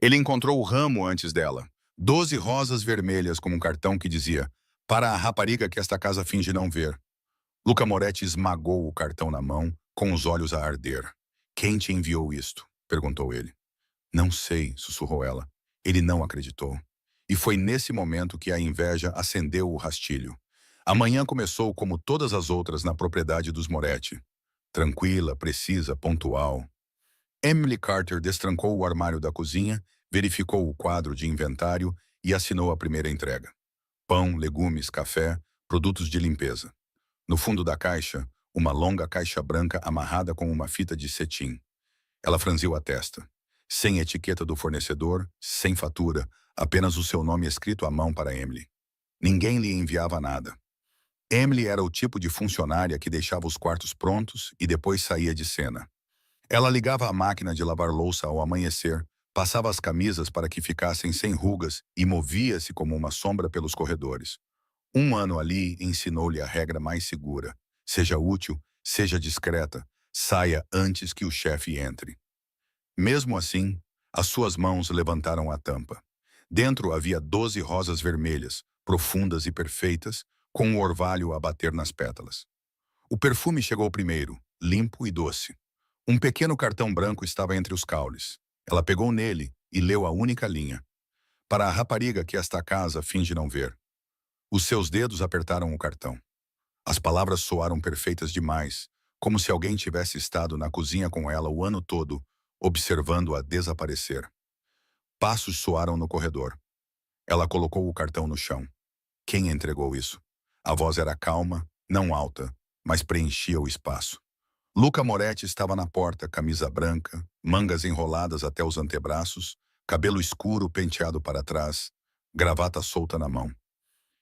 Ele encontrou o ramo antes dela. 12 rosas vermelhas com um cartão que dizia: para a rapariga que esta casa finge não ver. Luca Moretti esmagou o cartão na mão, com os olhos a arder. Quem te enviou isto? Perguntou ele. Não sei, sussurrou ela. Ele não acreditou. E foi nesse momento que a inveja acendeu o rastilho. A manhã começou como todas as outras na propriedade dos Moretti. Tranquila, precisa, pontual. Emily Carter destrancou o armário da cozinha, verificou o quadro de inventário e assinou a primeira entrega. Pão, legumes, café, produtos de limpeza. No fundo da caixa, uma longa caixa branca amarrada com uma fita de cetim. Ela franziu a testa. Sem etiqueta do fornecedor, sem fatura, apenas o seu nome escrito à mão para Emily. Ninguém lhe enviava nada. Emily era o tipo de funcionária que deixava os quartos prontos e depois saía de cena. Ela ligava a máquina de lavar louça ao amanhecer, passava as camisas para que ficassem sem rugas e movia-se como uma sombra pelos corredores. Um ano ali ensinou-lhe a regra mais segura. Seja útil, seja discreta, saia antes que o chefe entre. Mesmo assim, as suas mãos levantaram a tampa. Dentro havia 12 rosas vermelhas, profundas e perfeitas, com o orvalho a bater nas pétalas. O perfume chegou primeiro, limpo e doce. Um pequeno cartão branco estava entre os caules. Ela pegou nele e leu a única linha. Para a rapariga que esta casa finge não ver. Os seus dedos apertaram o cartão. As palavras soaram perfeitas demais, como se alguém tivesse estado na cozinha com ela o ano todo, observando-a desaparecer. Passos soaram no corredor. Ela colocou o cartão no chão. Quem entregou isso? A voz era calma, não alta, mas preenchia o espaço. Luca Moretti estava na porta, camisa branca, mangas enroladas até os antebraços, cabelo escuro penteado para trás, gravata solta na mão.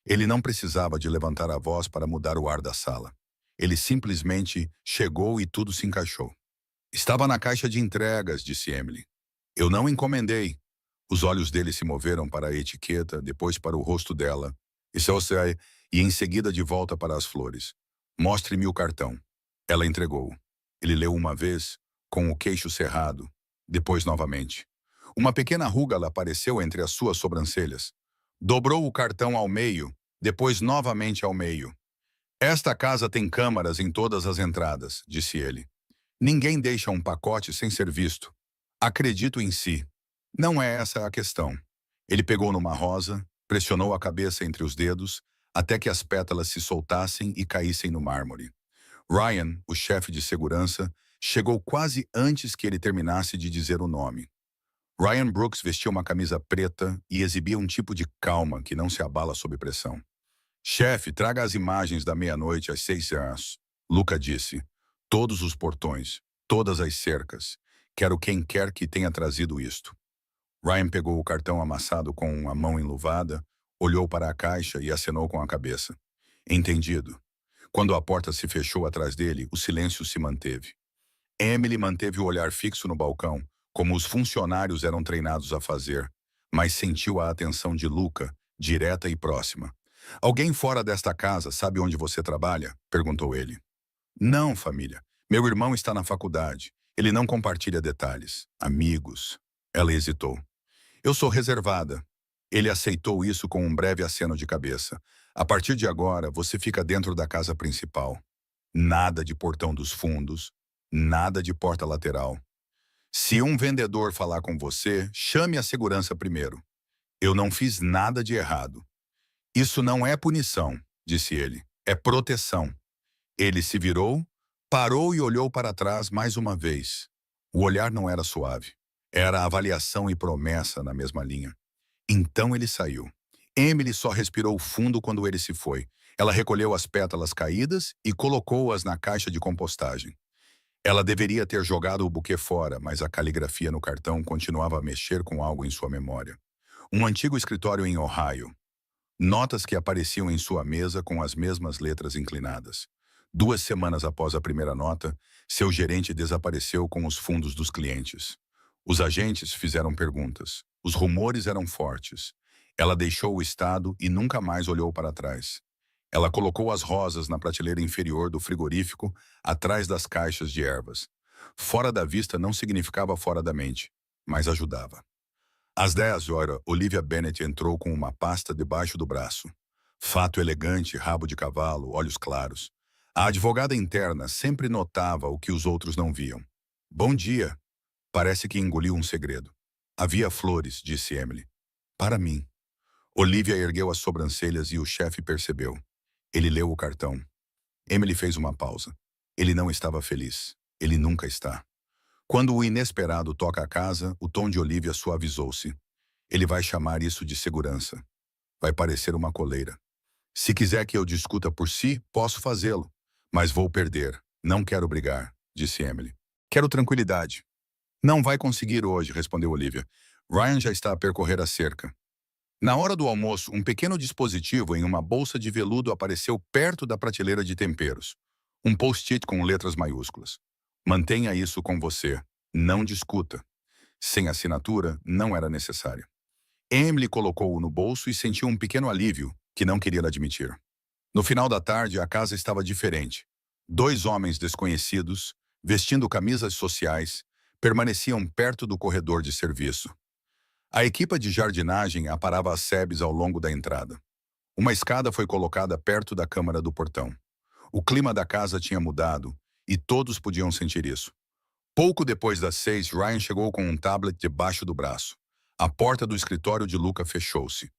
Ele não precisava de levantar a voz para mudar o ar da sala. Ele simplesmente chegou e tudo se encaixou. Estava na caixa de entregas, disse Emily. Eu não encomendei. Os olhos dele se moveram para a etiqueta, depois para o rosto dela. E em seguida de volta para as flores. Mostre-me o cartão. Ela entregou. Ele leu uma vez, com o queixo cerrado, depois novamente. Uma pequena ruga lhe apareceu entre as suas sobrancelhas. Dobrou o cartão ao meio, depois novamente ao meio. Esta casa tem câmaras em todas as entradas, disse ele. Ninguém deixa um pacote sem ser visto. Acredito em si. Não é essa a questão. Ele pegou numa rosa, pressionou a cabeça entre os dedos, até que as pétalas se soltassem e caíssem no mármore. Ryan, o chefe de segurança, chegou quase antes que ele terminasse de dizer o nome. Ryan Brooks vestia uma camisa preta e exibia um tipo de calma que não se abala sob pressão. Chefe, traga as imagens da meia-noite às 6 horas. Luca disse. Todos os portões, todas as cercas. Quero quem quer que tenha trazido isto. Ryan pegou o cartão amassado com a mão enluvada, olhou para a caixa e acenou com a cabeça. Entendido. Quando a porta se fechou atrás dele, o silêncio se manteve. Emily manteve o olhar fixo no balcão, como os funcionários eram treinados a fazer, mas sentiu a atenção de Luca, direta e próxima. Alguém fora desta casa sabe onde você trabalha? Perguntou ele. Não, família. Meu irmão está na faculdade. Ele não compartilha detalhes. Amigos. Ela hesitou. Eu sou reservada. Ele aceitou isso com um breve aceno de cabeça. A partir de agora, você fica dentro da casa principal. Nada de portão dos fundos. Nada de porta lateral. Se um vendedor falar com você, chame a segurança primeiro. Eu não fiz nada de errado. Isso não é punição, disse ele. É proteção. Ele se virou, parou e olhou para trás mais uma vez. O olhar não era suave. Era avaliação e promessa na mesma linha. Então ele saiu. Emily só respirou fundo quando ele se foi. Ela recolheu as pétalas caídas e colocou-as na caixa de compostagem. Ela deveria ter jogado o buquê fora, mas a caligrafia no cartão continuava a mexer com algo em sua memória. Um antigo escritório em Ohio. Notas que apareciam em sua mesa com as mesmas letras inclinadas. 2 semanas após a primeira nota, seu gerente desapareceu com os fundos dos clientes. Os agentes fizeram perguntas. Os rumores eram fortes. Ela deixou o estado e nunca mais olhou para trás. Ela colocou as rosas na prateleira inferior do frigorífico, atrás das caixas de ervas. Fora da vista não significava fora da mente, mas ajudava. Às 10 horas, Olivia Bennet entrou com uma pasta debaixo do braço. Fato elegante, rabo de cavalo, olhos claros. A advogada interna sempre notava o que os outros não viam. Bom dia. Parece que engoliu um segredo. Havia flores, disse Emily. Para mim. Olivia ergueu as sobrancelhas e o chefe percebeu. Ele leu o cartão. Emily fez uma pausa. Ele não estava feliz. Ele nunca está. Quando o inesperado toca a casa, o tom de Olivia suavizou-se. Ele vai chamar isso de segurança. Vai parecer uma coleira. Se quiser que eu discuta por si, posso fazê-lo. Mas vou perder. Não quero brigar, disse Emily. Quero tranquilidade. Não vai conseguir hoje, respondeu Olivia. Ryan já está a percorrer a cerca. Na hora do almoço, um pequeno dispositivo em uma bolsa de veludo apareceu perto da prateleira de temperos. Um post-it com letras maiúsculas. Mantenha isso com você. Não discuta. Sem assinatura, não era necessário. Emily colocou-o no bolso e sentiu um pequeno alívio, que não queria admitir. No final da tarde, a casa estava diferente. 2 homens desconhecidos, vestindo camisas sociais, permaneciam perto do corredor de serviço. A equipa de jardinagem aparava as sebes ao longo da entrada. Uma escada foi colocada perto da câmara do portão. O clima da casa tinha mudado, e todos podiam sentir isso. Pouco depois das 6, Ryan chegou com um tablet debaixo do braço. A porta do escritório de Luca fechou-se.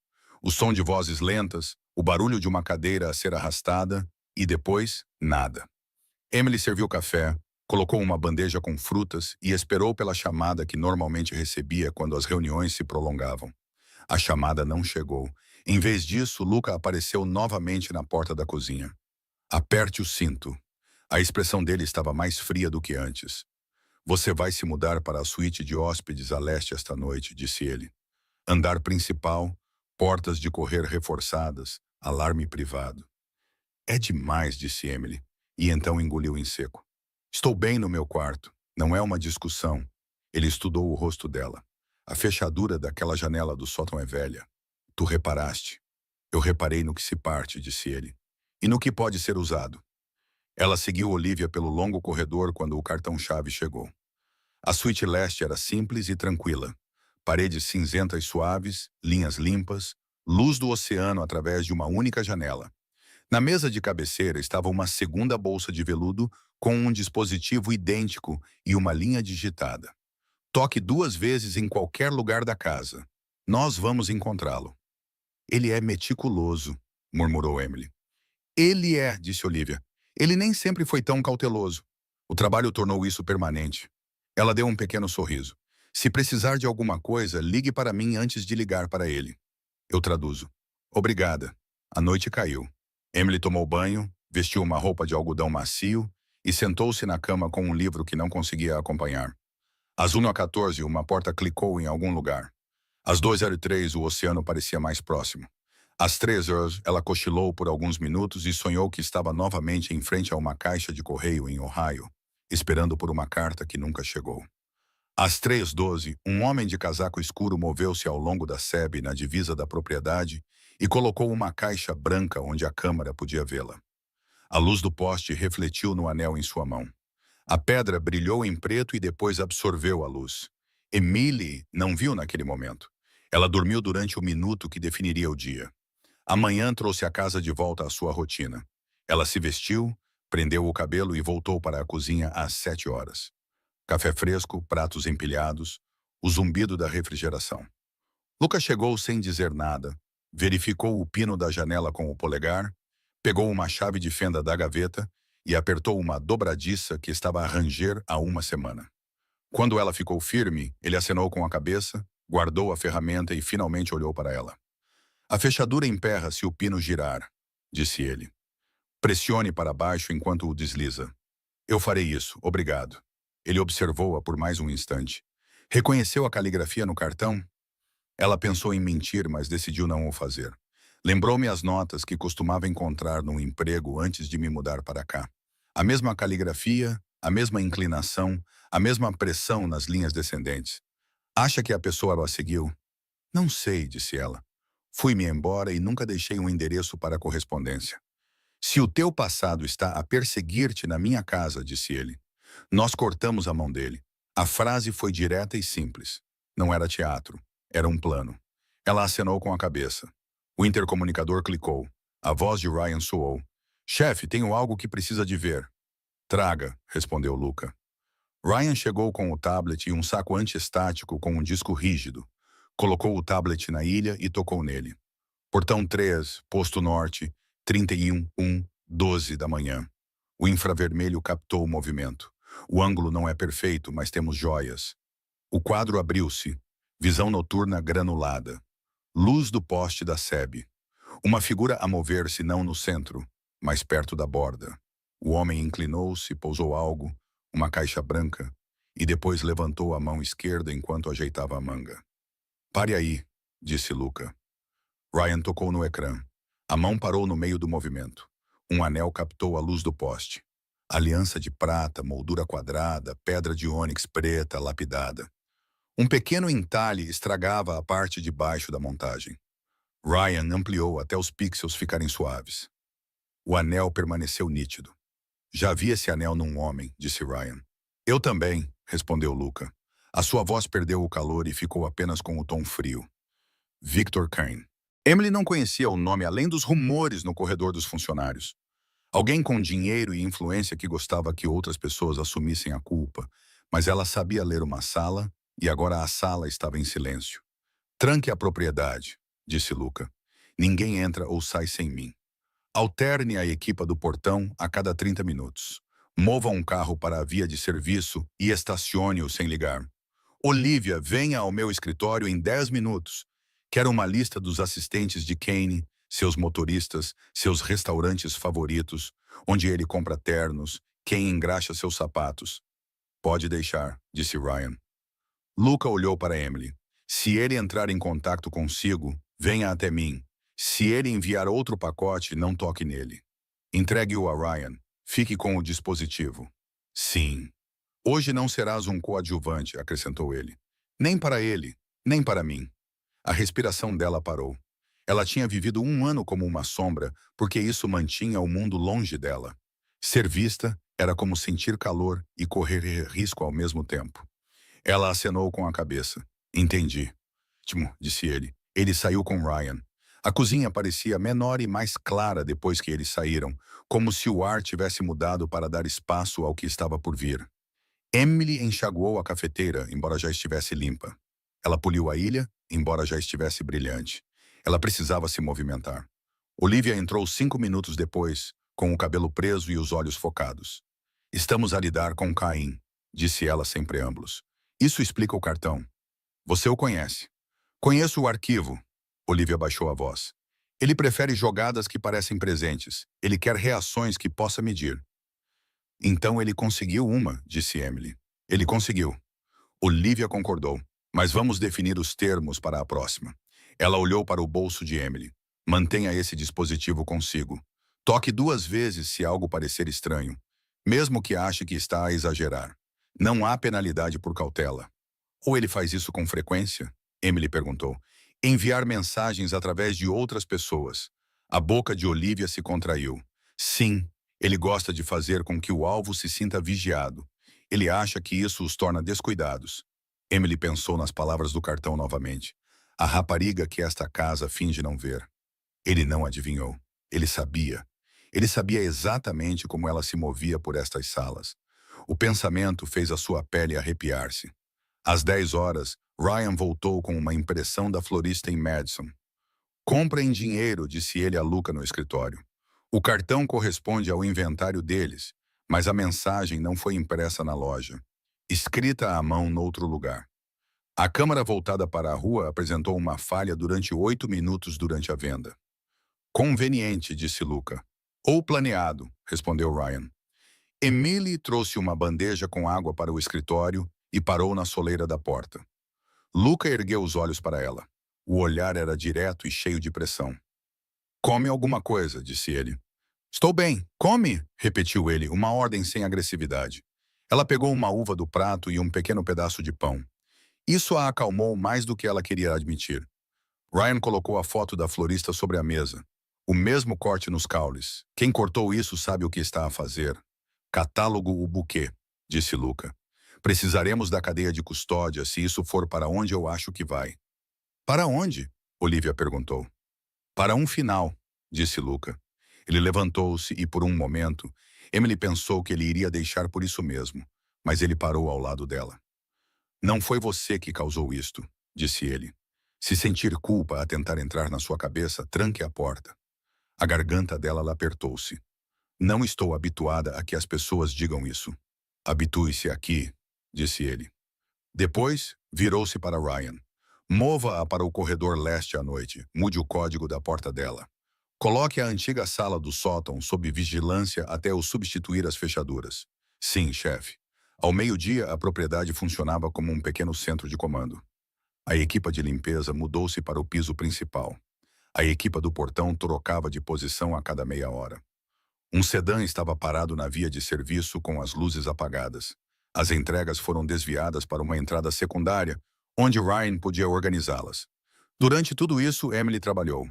O som de vozes lentas, o barulho de uma cadeira a ser arrastada, e depois, nada. Emily serviu café, colocou uma bandeja com frutas e esperou pela chamada que normalmente recebia quando as reuniões se prolongavam. A chamada não chegou. Em vez disso, Luca apareceu novamente na porta da cozinha. Aperte o cinto. A expressão dele estava mais fria do que antes. Você vai se mudar para a suíte de hóspedes a leste esta noite, disse ele. Andar principal, portas de correr reforçadas, alarme privado. É demais, disse Emily, e então engoliu em seco. Estou bem no meu quarto. Não é uma discussão. Ele estudou o rosto dela. A fechadura daquela janela do sótão é velha. Tu reparaste. Eu reparei no que se parte, disse ele. E no que pode ser usado. Ela seguiu Olivia pelo longo corredor quando o cartão-chave chegou. A suíte leste era simples e tranquila. Paredes cinzentas suaves, linhas limpas, luz do oceano através de uma única janela. Na mesa de cabeceira estava uma segunda bolsa de veludo com um dispositivo idêntico e uma linha digitada. Toque 2 vezes em qualquer lugar da casa. Nós vamos encontrá-lo. Ele é meticuloso, murmurou Emily. Ele é, disse Olivia. Ele nem sempre foi tão cauteloso. O trabalho tornou isso permanente. Ela deu um pequeno sorriso. Se precisar de alguma coisa, ligue para mim antes de ligar para ele. Eu traduzo. Obrigada. A noite caiu. Emily tomou banho, vestiu uma roupa de algodão macio e sentou-se na cama com um livro que não conseguia acompanhar. Às 1h14, uma porta clicou em algum lugar. Às 2h03, o oceano parecia mais próximo. Às 3h, ela cochilou por alguns minutos e sonhou que estava novamente em frente a uma caixa de correio em Ohio, esperando por uma carta que nunca chegou. Às 3h12, um homem de casaco escuro moveu-se ao longo da sebe na divisa da propriedade e colocou uma caixa branca onde a câmara podia vê-la. A luz do poste refletiu no anel em sua mão. A pedra brilhou em preto e depois absorveu a luz. Emily não viu naquele momento. Ela dormiu durante o minuto que definiria o dia. A manhã trouxe a casa de volta à sua rotina. Ela se vestiu, prendeu o cabelo e voltou para a cozinha às 7h. Café fresco, pratos empilhados, o zumbido da refrigeração. Lucas chegou sem dizer nada, verificou o pino da janela com o polegar, pegou uma chave de fenda da gaveta e apertou uma dobradiça que estava a ranger há uma semana. Quando ela ficou firme, ele acenou com a cabeça, guardou a ferramenta e finalmente olhou para ela. A fechadura emperra se o pino girar, disse ele. Pressione para baixo enquanto o desliza. Eu farei isso, obrigado. Ele observou-a por mais um instante. Reconheceu a caligrafia no cartão? Ela pensou em mentir, mas decidiu não o fazer. Lembrou-me as notas que costumava encontrar num emprego antes de me mudar para cá. A mesma caligrafia, a mesma inclinação, a mesma pressão nas linhas descendentes. Acha que a pessoa a seguiu? Não sei, disse ela. Fui-me embora e nunca deixei um endereço para correspondência. Se o teu passado está a perseguir-te na minha casa, disse ele. Nós cortamos a mão dele. A frase foi direta e simples. Não era teatro. Era um plano. Ela acenou com a cabeça. O intercomunicador clicou. A voz de Ryan soou. Chefe, tenho algo que precisa de ver. Traga, respondeu Luca. Ryan chegou com o tablet e um saco antiestático com um disco rígido. Colocou o tablet na ilha e tocou nele. Portão 3, posto norte, 31:12 da manhã. O infravermelho captou o movimento. O ângulo não é perfeito, mas temos joias. O quadro abriu-se. Visão noturna granulada. Luz do poste da SEB. Uma figura a mover-se não no centro, mas perto da borda. O homem inclinou-se, pousou algo, uma caixa branca, e depois levantou a mão esquerda enquanto ajeitava a manga. Pare aí, disse Luca. Ryan tocou no ecrã. A mão parou no meio do movimento. Um anel captou a luz do poste. Aliança de prata, moldura quadrada, pedra de ônix preta, lapidada. Um pequeno entalhe estragava a parte de baixo da montagem. Ryan ampliou até os pixels ficarem suaves. O anel permaneceu nítido. Já vi esse anel num homem, disse Ryan. Eu também, respondeu Luca. A sua voz perdeu o calor e ficou apenas com o tom frio. Victor Kane. Emily não conhecia o nome além dos rumores no corredor dos funcionários. Alguém com dinheiro e influência que gostava que outras pessoas assumissem a culpa, mas ela sabia ler uma sala e agora a sala estava em silêncio. Tranque a propriedade, disse Luca. Ninguém entra ou sai sem mim. Alterne a equipa do portão a cada 30 minutos. Mova um carro para a via de serviço e estacione-o sem ligar. Olivia, venha ao meu escritório em 10 minutos. Quero uma lista dos assistentes de Kane, seus motoristas, seus restaurantes favoritos, onde ele compra ternos, quem engraxa seus sapatos. Pode deixar, disse Ryan. Luca olhou para Emily. Se ele entrar em contato consigo, venha até mim. Se ele enviar outro pacote, não toque nele. Entregue-o a Ryan. Fique com o dispositivo. Sim. Hoje não serás um coadjuvante, acrescentou ele. Nem para ele, nem para mim. A respiração dela parou. Ela tinha vivido um ano como uma sombra, porque isso mantinha o mundo longe dela. Ser vista era como sentir calor e correr risco ao mesmo tempo. Ela acenou com a cabeça. Entendi. Ótimo, disse ele. Ele saiu com Ryan. A cozinha parecia menor e mais clara depois que eles saíram, como se o ar tivesse mudado para dar espaço ao que estava por vir. Emily enxaguou a cafeteira, embora já estivesse limpa. Ela poliu a ilha, embora já estivesse brilhante. Ela precisava se movimentar. Olivia entrou 5 minutos depois, com o cabelo preso e os olhos focados. Estamos a lidar com Caim, disse ela sem preâmbulos. Isso explica o cartão. Você o conhece. Conheço o arquivo. Olivia baixou a voz. Ele prefere jogadas que parecem presentes. Ele quer reações que possa medir. Então ele conseguiu uma, disse Emily. Ele conseguiu. Olivia concordou. Mas vamos definir os termos para a próxima. Ela olhou para o bolso de Emily. Mantenha esse dispositivo consigo. Toque 2 vezes se algo parecer estranho, mesmo que ache que está a exagerar. Não há penalidade por cautela. Ou ele faz isso com frequência? Emily perguntou. Enviar mensagens através de outras pessoas. A boca de Olivia se contraiu. Sim, ele gosta de fazer com que o alvo se sinta vigiado. Ele acha que isso os torna descuidados. Emily pensou nas palavras do cartão novamente. A rapariga que esta casa finge não ver. Ele não adivinhou. Ele sabia. Ele sabia exatamente como ela se movia por estas salas. O pensamento fez a sua pele arrepiar-se. Às 10 horas, Ryan voltou com uma impressão da florista em Madison. Compra em dinheiro, disse ele a Luca no escritório. O cartão corresponde ao inventário deles, mas a mensagem não foi impressa na loja. Escrita à mão noutro lugar. A câmera voltada para a rua apresentou uma falha durante 8 minutos durante a venda. Conveniente, disse Luca. Ou planeado, respondeu Ryan. Emily trouxe uma bandeja com água para o escritório e parou na soleira da porta. Luca ergueu os olhos para ela. O olhar era direto e cheio de pressão. Come alguma coisa, disse ele. Estou bem, come, repetiu ele, uma ordem sem agressividade. Ela pegou uma uva do prato e um pequeno pedaço de pão. Isso a acalmou mais do que ela queria admitir. Ryan colocou a foto da florista sobre a mesa. O mesmo corte nos caules. Quem cortou isso sabe o que está a fazer. Catálogo o buquê, disse Luca. Precisaremos da cadeia de custódia se isso for para onde eu acho que vai. Para onde? Olivia perguntou. Para um final, disse Luca. Ele levantou-se e, por um momento, Emily pensou que ele iria deixar por isso mesmo, mas ele parou ao lado dela. Não foi você que causou isto, disse ele. Se sentir culpa a tentar entrar na sua cabeça, tranque a porta. A garganta dela apertou-se. Não estou habituada a que as pessoas digam isso. Habitue-se aqui, disse ele. Depois, virou-se para Ryan. Mova-a para o corredor leste à noite. Mude o código da porta dela. Coloque a antiga sala do sótão sob vigilância até eu substituir as fechaduras. Sim, chefe. Ao meio-dia, a propriedade funcionava como um pequeno centro de comando. A equipa de limpeza mudou-se para o piso principal. A equipa do portão trocava de posição a cada meia hora. Um sedã estava parado na via de serviço com as luzes apagadas. As entregas foram desviadas para uma entrada secundária, onde Ryan podia organizá-las. Durante tudo isso, Emily trabalhou.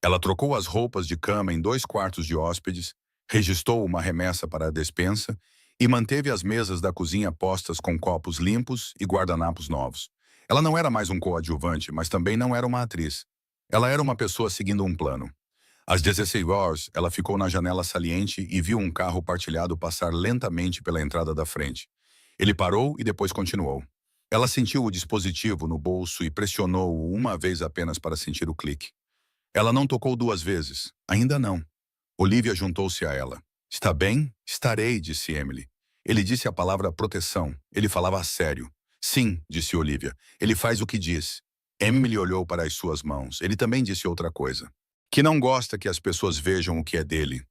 Ela trocou as roupas de cama em 2 quartos de hóspedes, registrou uma remessa para a despensa e manteve as mesas da cozinha postas com copos limpos e guardanapos novos. Ela não era mais um coadjuvante, mas também não era uma atriz. Ela era uma pessoa seguindo um plano. Às 16 horas, ela ficou na janela saliente e viu um carro partilhado passar lentamente pela entrada da frente. Ele parou e depois continuou. Ela sentiu o dispositivo no bolso e pressionou-o uma vez apenas para sentir o clique. Ela não tocou 2 vezes. Ainda não. Olivia juntou-se a ela. Está bem? Estarei, disse Emily. Ele disse a palavra proteção. Ele falava a sério. Sim, disse Olivia. Ele faz o que diz. Emily olhou para as suas mãos. Ele também disse outra coisa. Que não gosta que as pessoas vejam o que é dele.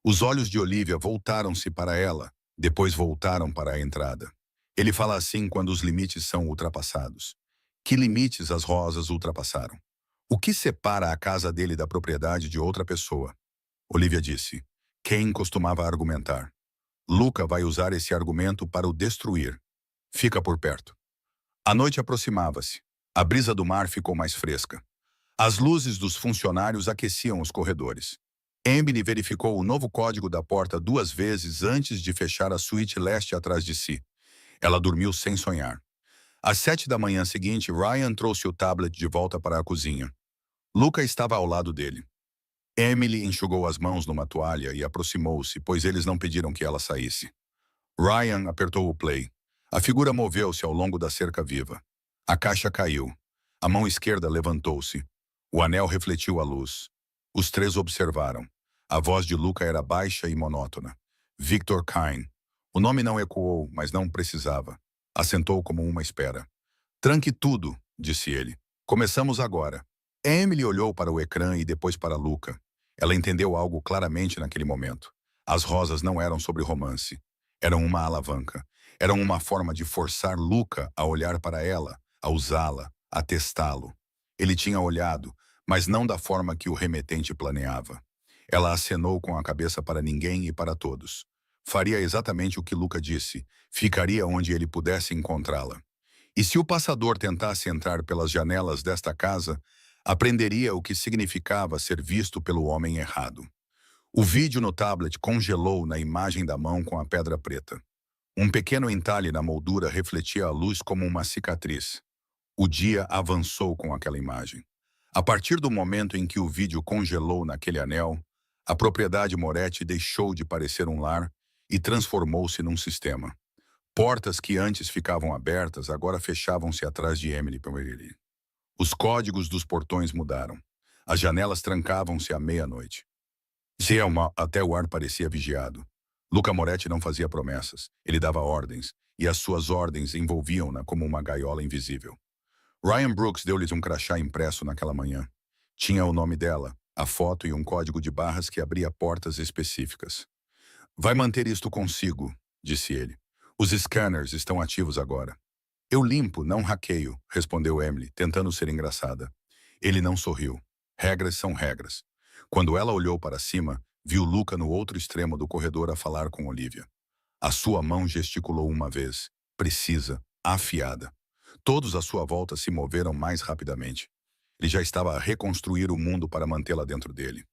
Os olhos de Olivia voltaram-se para ela, depois voltaram para a entrada. Ele fala assim quando os limites são ultrapassados. Que limites as rosas ultrapassaram? O que separa a casa dele da propriedade de outra pessoa? Olivia disse. Quem costumava argumentar? Luca vai usar esse argumento para o destruir. Fica por perto. A noite aproximava-se. A brisa do mar ficou mais fresca. As luzes dos funcionários aqueciam os corredores. Emily verificou o novo código da porta 2 vezes antes de fechar a suíte leste atrás de si. Ela dormiu sem sonhar. Às 7 da manhã seguinte, Ryan trouxe o tablet de volta para a cozinha. Luca estava ao lado dele. Emily enxugou as mãos numa toalha e aproximou-se, pois eles não pediram que ela saísse. Ryan apertou o play. A figura moveu-se ao longo da cerca viva. A caixa caiu. A mão esquerda levantou-se. O anel refletiu a luz. Os 3 observaram. A voz de Luca era baixa e monótona. Victor Kine. O nome não ecoou, mas não precisava. Assentou como uma espera. Tranque tudo, disse ele. Começamos agora. Emily olhou para o ecrã e depois para Luca. Ela entendeu algo claramente naquele momento. As rosas não eram sobre romance. Eram uma alavanca. Eram uma forma de forçar Luca a olhar para ela, a usá-la, a testá-lo. Ele tinha olhado, mas não da forma que o remetente planeava. Ela acenou com a cabeça para ninguém e para todos. Faria exatamente o que Luca disse. Ficaria onde ele pudesse encontrá-la. E se o passador tentasse entrar pelas janelas desta casa, aprenderia o que significava ser visto pelo homem errado. O vídeo no tablet congelou na imagem da mão com a pedra preta. Um pequeno entalhe na moldura refletia a luz como uma cicatriz. O dia avançou com aquela imagem. A partir do momento em que o vídeo congelou naquele anel, a propriedade Moretti deixou de parecer um lar e transformou-se num sistema. Portas que antes ficavam abertas agora fechavam-se atrás de Emily Pomerelli. Os códigos dos portões mudaram. As janelas trancavam-se à meia-noite. Zelma, até o ar parecia vigiado. Luca Moretti não fazia promessas. Ele dava ordens, e as suas ordens envolviam-na como uma gaiola invisível. Ryan Brooks deu-lhes um crachá impresso naquela manhã. Tinha o nome dela, a foto e um código de barras que abria portas específicas. Vai manter isto consigo, disse ele. Os scanners estão ativos agora. Eu limpo, não hackeio, respondeu Emily, tentando ser engraçada. Ele não sorriu. Regras são regras. Quando ela olhou para cima, viu Luca no outro extremo do corredor a falar com Olivia. A sua mão gesticulou uma vez, precisa, afiada. Todos à sua volta se moveram mais rapidamente. Ele já estava a reconstruir o mundo para mantê-la dentro dele.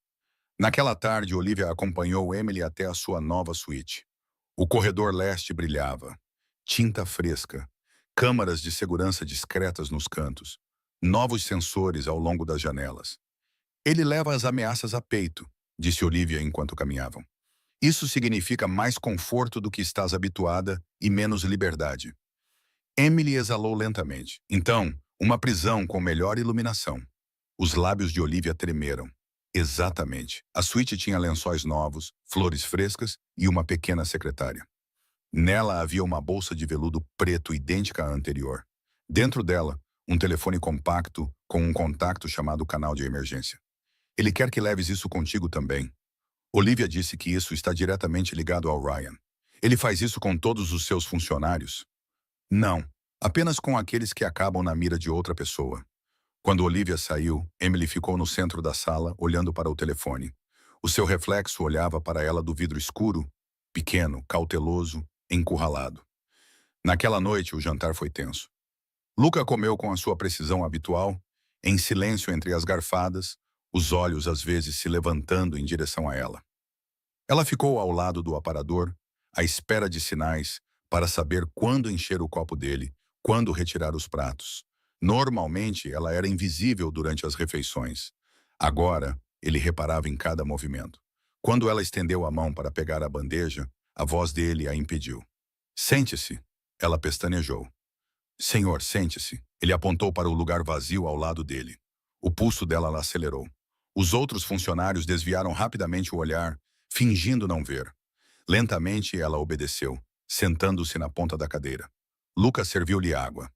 Naquela tarde, Olivia acompanhou Emily até a sua nova suíte. O corredor leste brilhava. Tinta fresca. Câmaras de segurança discretas nos cantos. novos sensores ao longo das janelas. Ele leva as ameaças a peito, disse Olivia enquanto caminhavam. Isso significa mais conforto do que estás habituada e menos liberdade. Emily exalou lentamente. Então, uma prisão com melhor iluminação. Os lábios de Olivia tremeram. Exatamente. A suíte tinha lençóis novos, flores frescas e uma pequena secretária. Nela havia uma bolsa de veludo preto idêntica à anterior. Dentro dela, um telefone compacto com um contacto chamado canal de emergência. Ele quer que leves isso contigo também. Olivia disse que isso está diretamente ligado ao Ryan. Ele faz isso com todos os seus funcionários? Não, apenas com aqueles que acabam na mira de outra pessoa. Quando Olivia saiu, Emily ficou no centro da sala, olhando para o telefone. O seu reflexo olhava para ela do vidro escuro, pequeno, cauteloso, encurralado. Naquela noite, o jantar foi tenso. Luca comeu com a sua precisão habitual, em silêncio entre as garfadas, os olhos às vezes se levantando em direção a ela. Ela ficou ao lado do aparador, à espera de sinais, para saber quando encher o copo dele, quando retirar os pratos. Normalmente, ela era invisível durante as refeições. Agora, ele reparava em cada movimento. Quando ela estendeu a mão para pegar a bandeja, a voz dele a impediu. Sente-se, ela pestanejou. Senhor, sente-se. Ele apontou para o lugar vazio ao lado dele. O pulso dela acelerou. Os outros funcionários desviaram rapidamente o olhar, fingindo não ver. Lentamente, ela obedeceu, sentando-se na ponta da cadeira. Lucas serviu-lhe água.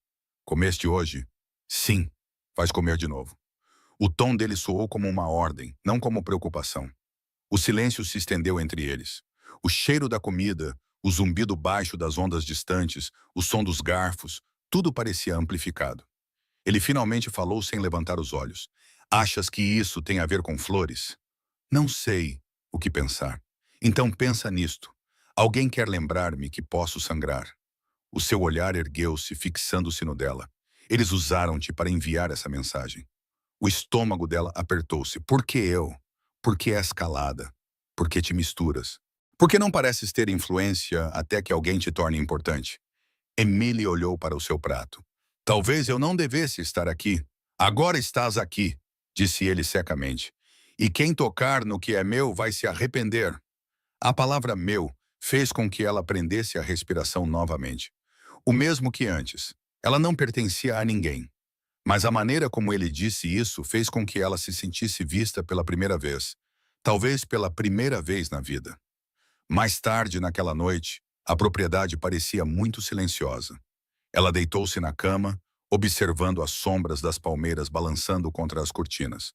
Comeste hoje? Sim. Vais comer de novo. O tom dele soou como uma ordem, não como preocupação. O silêncio se estendeu entre eles. O cheiro da comida, o zumbido baixo das ondas distantes, o som dos garfos, tudo parecia amplificado. Ele finalmente falou sem levantar os olhos. Achas que isso tem a ver com flores? Não sei o que pensar. Então pensa nisto. Alguém quer lembrar-me que posso sangrar. O seu olhar ergueu-se, fixando-se no dela. Eles usaram-te para enviar essa mensagem. O estômago dela apertou-se. Por que eu? Por que és calada? Por que te misturas? Por que não pareces ter influência até que alguém te torne importante? Emily olhou para o seu prato. Talvez eu não devesse estar aqui. Agora estás aqui, disse ele secamente. E quem tocar no que é meu vai se arrepender. A palavra meu fez com que ela prendesse a respiração novamente. O mesmo que antes. Ela não pertencia a ninguém. Mas a maneira como ele disse isso fez com que ela se sentisse vista pela primeira vez. Talvez pela primeira vez na vida. Mais tarde, naquela noite, a propriedade parecia muito silenciosa. Ela deitou-se na cama, observando as sombras das palmeiras balançando contra as cortinas.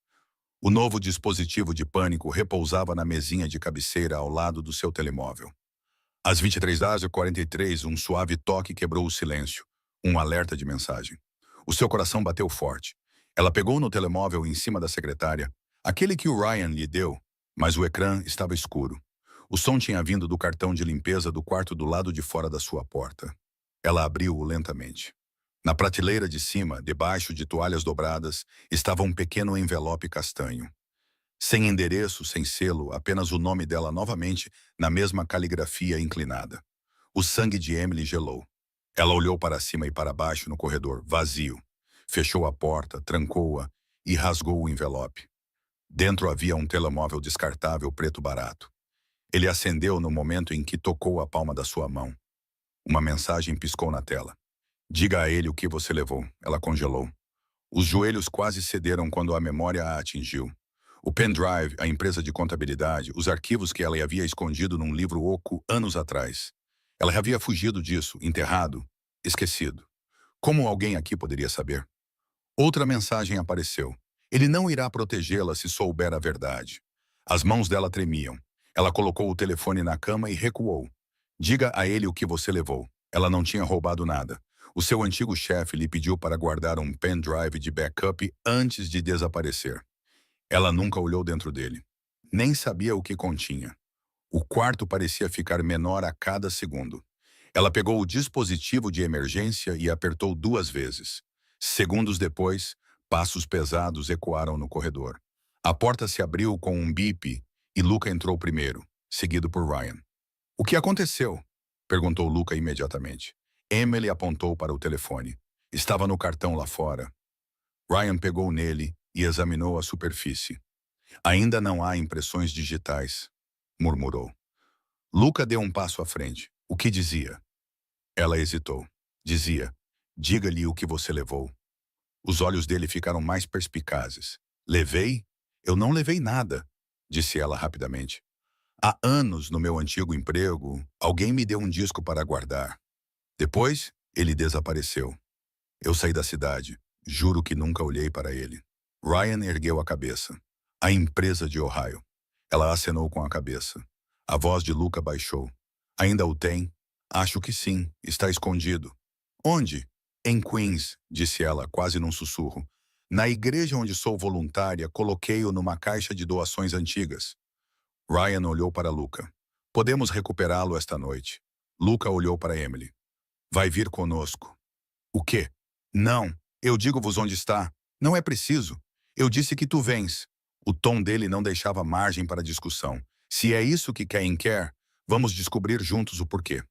O novo dispositivo de pânico repousava na mesinha de cabeceira ao lado do seu telemóvel. Às 23h43, um suave toque quebrou o silêncio, um alerta de mensagem. O seu coração bateu forte. Ela pegou no telemóvel em cima da secretária, aquele que o Ryan lhe deu, mas o ecrã estava escuro. O som tinha vindo do cartão de limpeza do quarto do lado de fora da sua porta. Ela abriu-o lentamente. Na prateleira de cima, debaixo de toalhas dobradas, estava um pequeno envelope castanho. Sem endereço, sem selo, apenas o nome dela novamente na mesma caligrafia inclinada. O sangue de Emily gelou. Ela olhou para cima e para baixo no corredor, vazio. Fechou a porta, trancou-a e rasgou o envelope. Dentro havia um telemóvel descartável preto barato. Ele acendeu no momento em que tocou a palma da sua mão. Uma mensagem piscou na tela. Diga a ele o que você levou. Ela congelou. Os joelhos quase cederam quando a memória a atingiu. O pendrive, a empresa de contabilidade, os arquivos que ela havia escondido num livro oco anos atrás. Ela havia fugido disso, enterrado, esquecido. Como alguém aqui poderia saber? Outra mensagem apareceu. Ele não irá protegê-la se souber a verdade. As mãos dela tremiam. Ela colocou o telefone na cama e recuou. Diga a ele o que você levou. Ela não tinha roubado nada. O seu antigo chefe lhe pediu para guardar um pendrive de backup antes de desaparecer. Ela nunca olhou dentro dele. Nem sabia o que continha. O quarto parecia ficar menor a cada segundo. Ela pegou o dispositivo de emergência e apertou 2 vezes. Segundos depois, passos pesados ecoaram no corredor. A porta se abriu com um bip e Luca entrou primeiro, seguido por Ryan. O que aconteceu? Perguntou Luca imediatamente. Emily apontou para o telefone. Estava no cartão lá fora. Ryan pegou nele e examinou a superfície. Ainda não há impressões digitais, murmurou. Luca deu um passo à frente. O que dizia? Ela hesitou. Dizia, diga-lhe o que você levou. Os olhos dele ficaram mais perspicazes. Levei? Eu não levei nada, disse ela rapidamente. Há anos, no meu antigo emprego, alguém me deu um disco para guardar. Depois, ele desapareceu. Eu saí da cidade. Juro que nunca olhei para ele. Ryan ergueu a cabeça. A empresa de Ohio. Ela acenou com a cabeça. A voz de Luca baixou. Ainda o tem? Acho que sim. Está escondido. Onde? Em Queens, disse ela, quase num sussurro. Na igreja onde sou voluntária, coloquei-o numa caixa de doações antigas. Ryan olhou para Luca. Podemos recuperá-lo esta noite. Luca olhou para Emily. Vai vir conosco. O quê? Não. Eu digo-vos onde está. Não é preciso. Eu disse que tu vens. O tom dele não deixava margem para discussão. Se é isso que Cain quer, vamos descobrir juntos o porquê.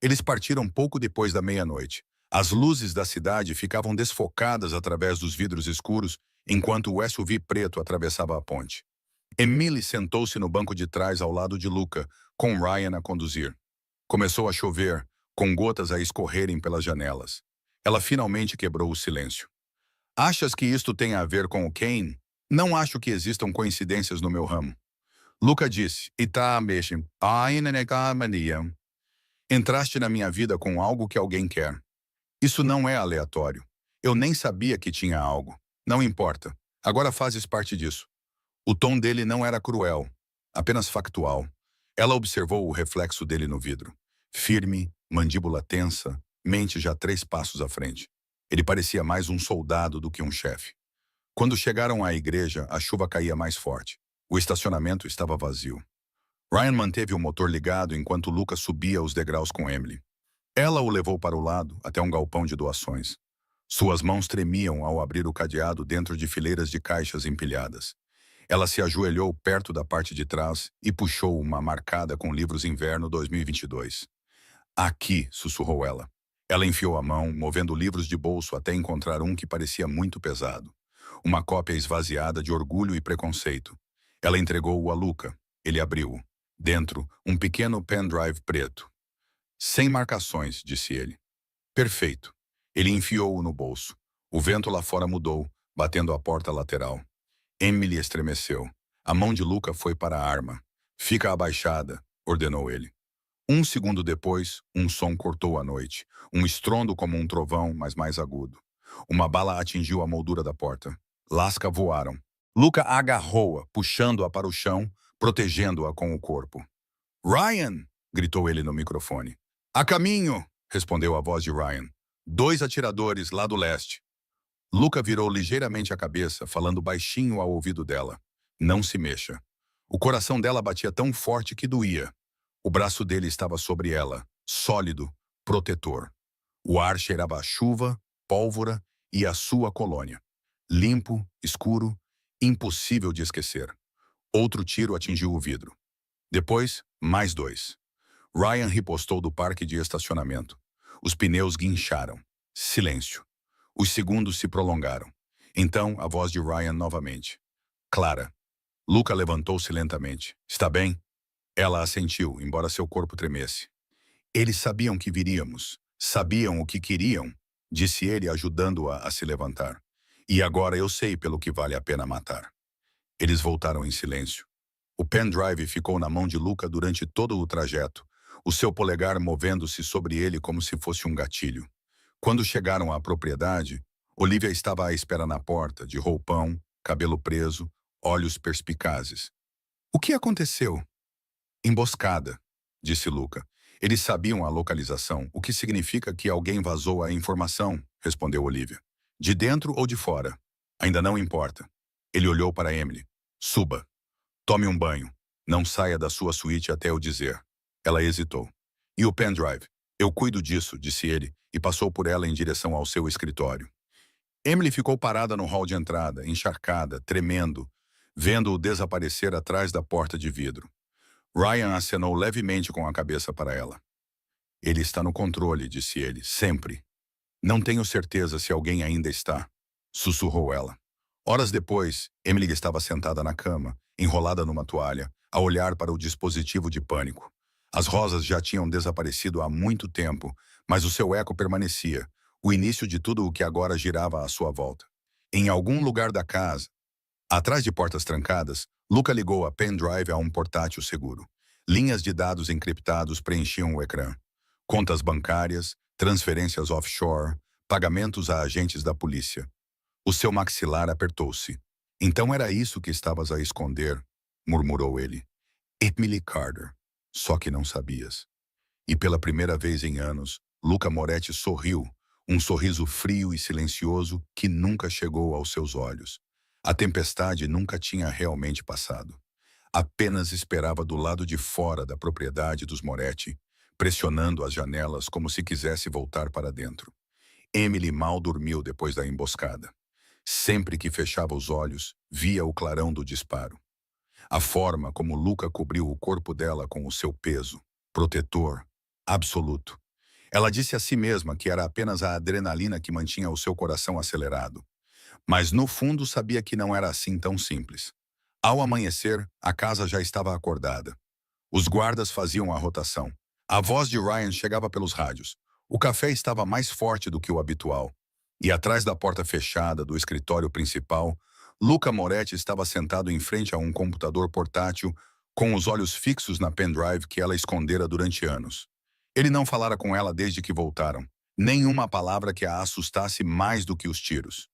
Eles partiram pouco depois da meia-noite. As luzes da cidade ficavam desfocadas através dos vidros escuros, enquanto o SUV preto atravessava a ponte. Emily sentou-se no banco de trás ao lado de Luca, com Ryan a conduzir. Começou a chover, com gotas a escorrerem pelas janelas. Ela finalmente quebrou o silêncio. Achas que isto tem a ver com o Cain? Não acho que existam coincidências no meu ramo. Luca disse, entraste na minha vida com algo que alguém quer. Isso não é aleatório. Eu nem sabia que tinha algo. Não importa. Agora fazes parte disso. O tom dele não era cruel, apenas factual. Ela observou o reflexo dele no vidro. Firme, mandíbula tensa, mente já 3 passos à frente. Ele parecia mais um soldado do que um chefe. Quando chegaram à igreja, a chuva caía mais forte. O estacionamento estava vazio. Ryan manteve o motor ligado enquanto Lucas subia os degraus com Emily. Ela o levou para o lado, até um galpão de doações. Suas mãos tremiam ao abrir o cadeado dentro de fileiras de caixas empilhadas. Ela se ajoelhou perto da parte de trás e puxou uma marcada com livros Inverno 2022. Aqui, sussurrou ela. Ela enfiou a mão, movendo livros de bolso até encontrar um que parecia muito pesado. Uma cópia esvaziada de Orgulho e Preconceito. Ela entregou-o a Luca. Ele abriu-o. Dentro, um pequeno pendrive preto. Sem marcações, disse ele. Perfeito. Ele enfiou-o no bolso. O vento lá fora mudou, batendo a porta lateral. Emily estremeceu. A mão de Luca foi para a arma. Fica abaixada, ordenou ele. 1 segundo depois, um som cortou a noite. Um estrondo como um trovão, mas mais agudo. Uma bala atingiu a moldura da porta. Lascas voaram. Luca agarrou-a, puxando-a para o chão, protegendo-a com o corpo. Ryan! Gritou ele no microfone. A caminho! Respondeu a voz de Ryan. 2 atiradores lá do leste. Luca virou ligeiramente a cabeça, falando baixinho ao ouvido dela. Não se mexa. O coração dela batia tão forte que doía. O braço dele estava sobre ela, sólido, protetor. O ar cheirava a chuva, pólvora e a sua colônia. Limpo, escuro, impossível de esquecer. Outro tiro atingiu o vidro. Depois, mais 2. Ryan ripostou do parque de estacionamento. Os pneus guincharam. Silêncio. Os segundos se prolongaram. Então, a voz de Ryan novamente. Clara. Luca levantou-se lentamente. Está bem? Ela assentiu, embora seu corpo tremesse. Eles sabiam que viríamos. Sabiam o que queriam, disse ele, ajudando-a a se levantar. E agora eu sei pelo que vale a pena matar. Eles voltaram em silêncio. O pendrive ficou na mão de Luca durante todo o trajeto, o seu polegar movendo-se sobre ele como se fosse um gatilho. Quando chegaram à propriedade, Olivia estava à espera na porta, de roupão, cabelo preso, olhos perspicazes. O que aconteceu? Emboscada, disse Luca. Eles sabiam a localização, o que significa que alguém vazou a informação, respondeu Olivia. De dentro ou de fora? Ainda não importa. Ele olhou para Emily. Suba. Tome um banho. Não saia da sua suíte até eu dizer. Ela hesitou. E o pendrive? Eu cuido disso, disse ele, e passou por ela em direção ao seu escritório. Emily ficou parada no hall de entrada, encharcada, tremendo, vendo-o desaparecer atrás da porta de vidro. Ryan acenou levemente com a cabeça para ela. Ele está no controle, disse ele, sempre. Não tenho certeza se alguém ainda está. sussurrou ela. Horas depois, Emily estava sentada na cama, enrolada numa toalha, a olhar para o dispositivo de pânico. As rosas já tinham desaparecido há muito tempo, mas o seu eco permanecia, o início de tudo o que agora girava à sua volta. Em algum lugar da casa, atrás de portas trancadas, Luca ligou a pendrive a um portátil seguro. Linhas de dados encriptados preenchiam o ecrã. Contas bancárias, transferências offshore, pagamentos a agentes da polícia. O seu maxilar apertou-se. Então era isso que estavas a esconder, murmurou ele. Emily Carter. Só que não sabias. E pela primeira vez em anos, Luca Moretti sorriu, um sorriso frio e silencioso que nunca chegou aos seus olhos. A tempestade nunca tinha realmente passado. Apenas esperava do lado de fora da propriedade dos Moretti, pressionando as janelas como se quisesse voltar para dentro. Emily mal dormiu depois da emboscada. Sempre que fechava os olhos, via o clarão do disparo. A forma como Luca cobriu o corpo dela com o seu peso, protetor, absoluto. Ela disse a si mesma que era apenas a adrenalina que mantinha o seu coração acelerado. Mas no fundo sabia que não era assim tão simples. Ao amanhecer, a casa já estava acordada. Os guardas faziam a rotação. A voz de Ryan chegava pelos rádios. O café estava mais forte do que o habitual. E atrás da porta fechada do escritório principal, Luca Moretti estava sentado em frente a um computador portátil, com os olhos fixos na pendrive que ela escondera durante anos. Ele não falara com ela desde que voltaram. Nenhuma palavra que a assustasse mais do que os tiros.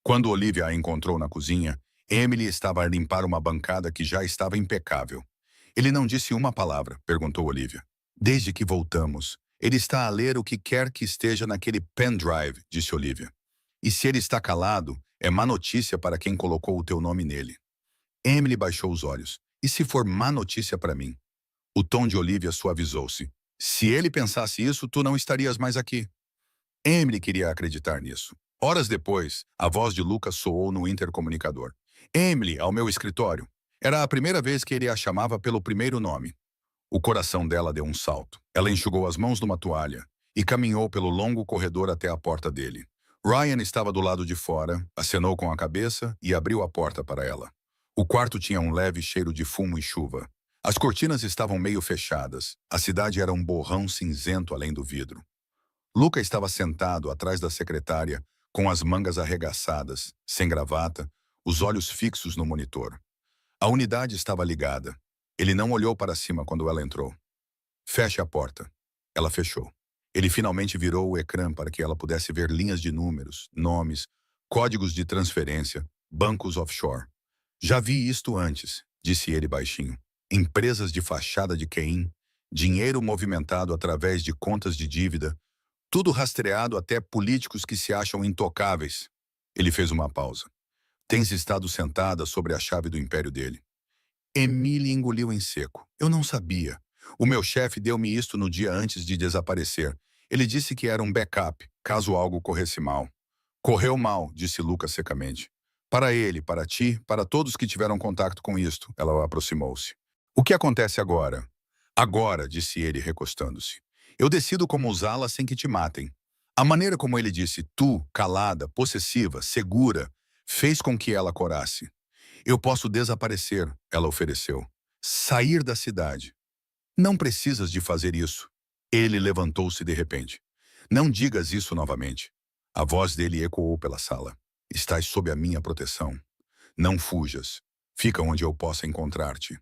Quando Olivia a encontrou na cozinha, Emily estava a limpar uma bancada que já estava impecável. Ele não disse uma palavra, perguntou Olivia. Desde que voltamos, ele está a ler o que quer que esteja naquele pendrive, disse Olivia. E se ele está calado, é má notícia para quem colocou o teu nome nele. Emily baixou os olhos. E se for má notícia para mim? O tom de Olivia suavizou-se. Se ele pensasse isso, tu não estarias mais aqui. Emily queria acreditar nisso. Horas depois, a voz de Lucas soou no intercomunicador. Emily, ao meu escritório. Era a primeira vez que ele a chamava pelo primeiro nome. O coração dela deu um salto. Ela enxugou as mãos numa toalha e caminhou pelo longo corredor até a porta dele. Ryan estava do lado de fora, acenou com a cabeça e abriu a porta para ela. O quarto tinha um leve cheiro de fumo e chuva. As cortinas estavam meio fechadas. A cidade era um borrão cinzento além do vidro. Luca estava sentado atrás da secretária, com as mangas arregaçadas, sem gravata, os olhos fixos no monitor. A unidade estava ligada. Ele não olhou para cima quando ela entrou. Feche a porta. Ela fechou. Ele finalmente virou o ecrã para que ela pudesse ver linhas de números, nomes, códigos de transferência, bancos offshore. Já vi isto antes, disse ele baixinho. Empresas de fachada de Cain, dinheiro movimentado através de contas de dívida, tudo rastreado até políticos que se acham intocáveis. Ele fez uma pausa. Tens estado sentada sobre a chave do império dele. Emily engoliu em seco. Eu não sabia. O meu chefe deu-me isto no dia antes de desaparecer. Ele disse que era um backup, caso algo corresse mal. Correu mal, disse Lucas secamente. Para ele, para ti, para todos que tiveram contato com isto, ela aproximou-se. O que acontece agora? Agora, disse ele recostando-se. Eu decido como usá-la sem que te matem. A maneira como ele disse tu, calada, possessiva, segura, fez com que ela corasse. Eu posso desaparecer, ela ofereceu. Sair da cidade. Não precisas de fazer isso. Ele levantou-se de repente. Não digas isso novamente. A voz dele ecoou pela sala. Estás sob a minha proteção. Não fujas. Fica onde eu possa encontrar-te.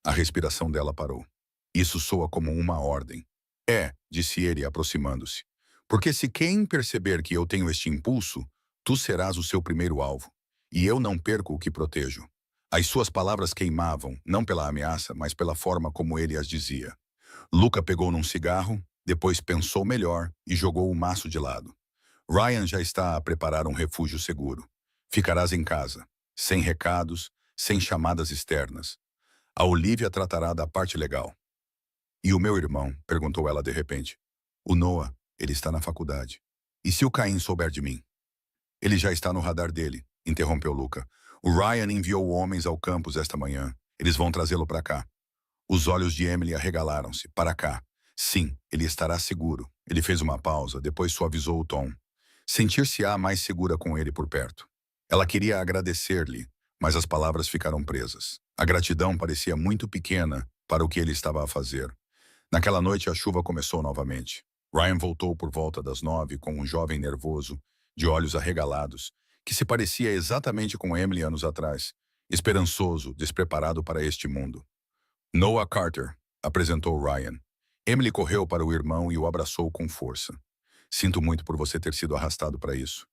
A respiração dela parou. Isso soa como uma ordem. É, disse ele aproximando-se. Porque se quem perceber que eu tenho este impulso, tu serás o seu primeiro alvo. E eu não perco o que protejo. As suas palavras queimavam, não pela ameaça, mas pela forma como ele as dizia. Luca pegou num cigarro, depois pensou melhor e jogou o maço de lado. Ryan já está a preparar um refúgio seguro. Ficarás em casa, sem recados, sem chamadas externas. A Olivia tratará da parte legal. E o meu irmão? Perguntou ela de repente. O Noah, ele está na faculdade. E se o Caim souber de mim? Ele já está no radar dele, interrompeu Luca. O Ryan enviou homens ao campus esta manhã. Eles vão trazê-lo para cá. Os olhos de Emily arregalaram-se. Para cá. Sim, ele estará seguro. Ele fez uma pausa, depois suavizou o tom. Sentir-se-á mais segura com ele por perto. Ela queria agradecer-lhe, mas as palavras ficaram presas. A gratidão parecia muito pequena para o que ele estava a fazer. Naquela noite, a chuva começou novamente. Ryan voltou por volta das 9 com um jovem nervoso, de olhos arregalados, que se parecia exatamente com Emily anos atrás, esperançoso, despreparado para este mundo. Noah Carter, apresentou Ryan. Emily correu para o irmão e o abraçou com força. Sinto muito por você ter sido arrastado para isso.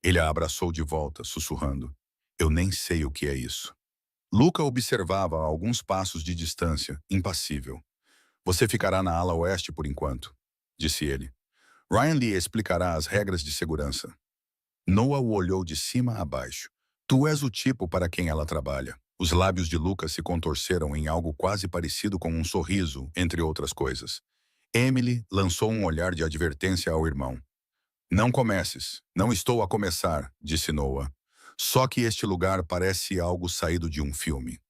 Ele a abraçou de volta, sussurrando. Eu nem sei o que é isso. Luca observava a alguns passos de distância, impassível. Você ficará na ala oeste por enquanto, disse ele. Ryan lhe explicará as regras de segurança. Noah o olhou de cima a baixo. Tu és o tipo para quem ela trabalha. Os lábios de Luca se contorceram em algo quase parecido com um sorriso, entre outras coisas. Emily lançou um olhar de advertência ao irmão. Não comeces. Não estou a começar, disse Noah. Só que este lugar parece algo saído de um filme.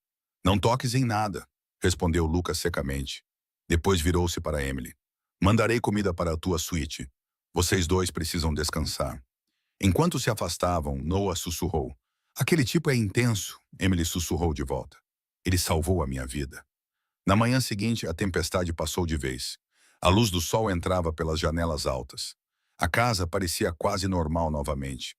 Não toques em nada, respondeu Luca secamente. Depois virou-se para Emily. Mandarei comida para a tua suíte. Vocês dois precisam descansar. Enquanto se afastavam, Noah sussurrou. Aquele tipo é intenso, Emily sussurrou de volta. Ele salvou a minha vida. Na manhã seguinte, a tempestade passou de vez. A luz do sol entrava pelas janelas altas. A casa parecia quase normal novamente.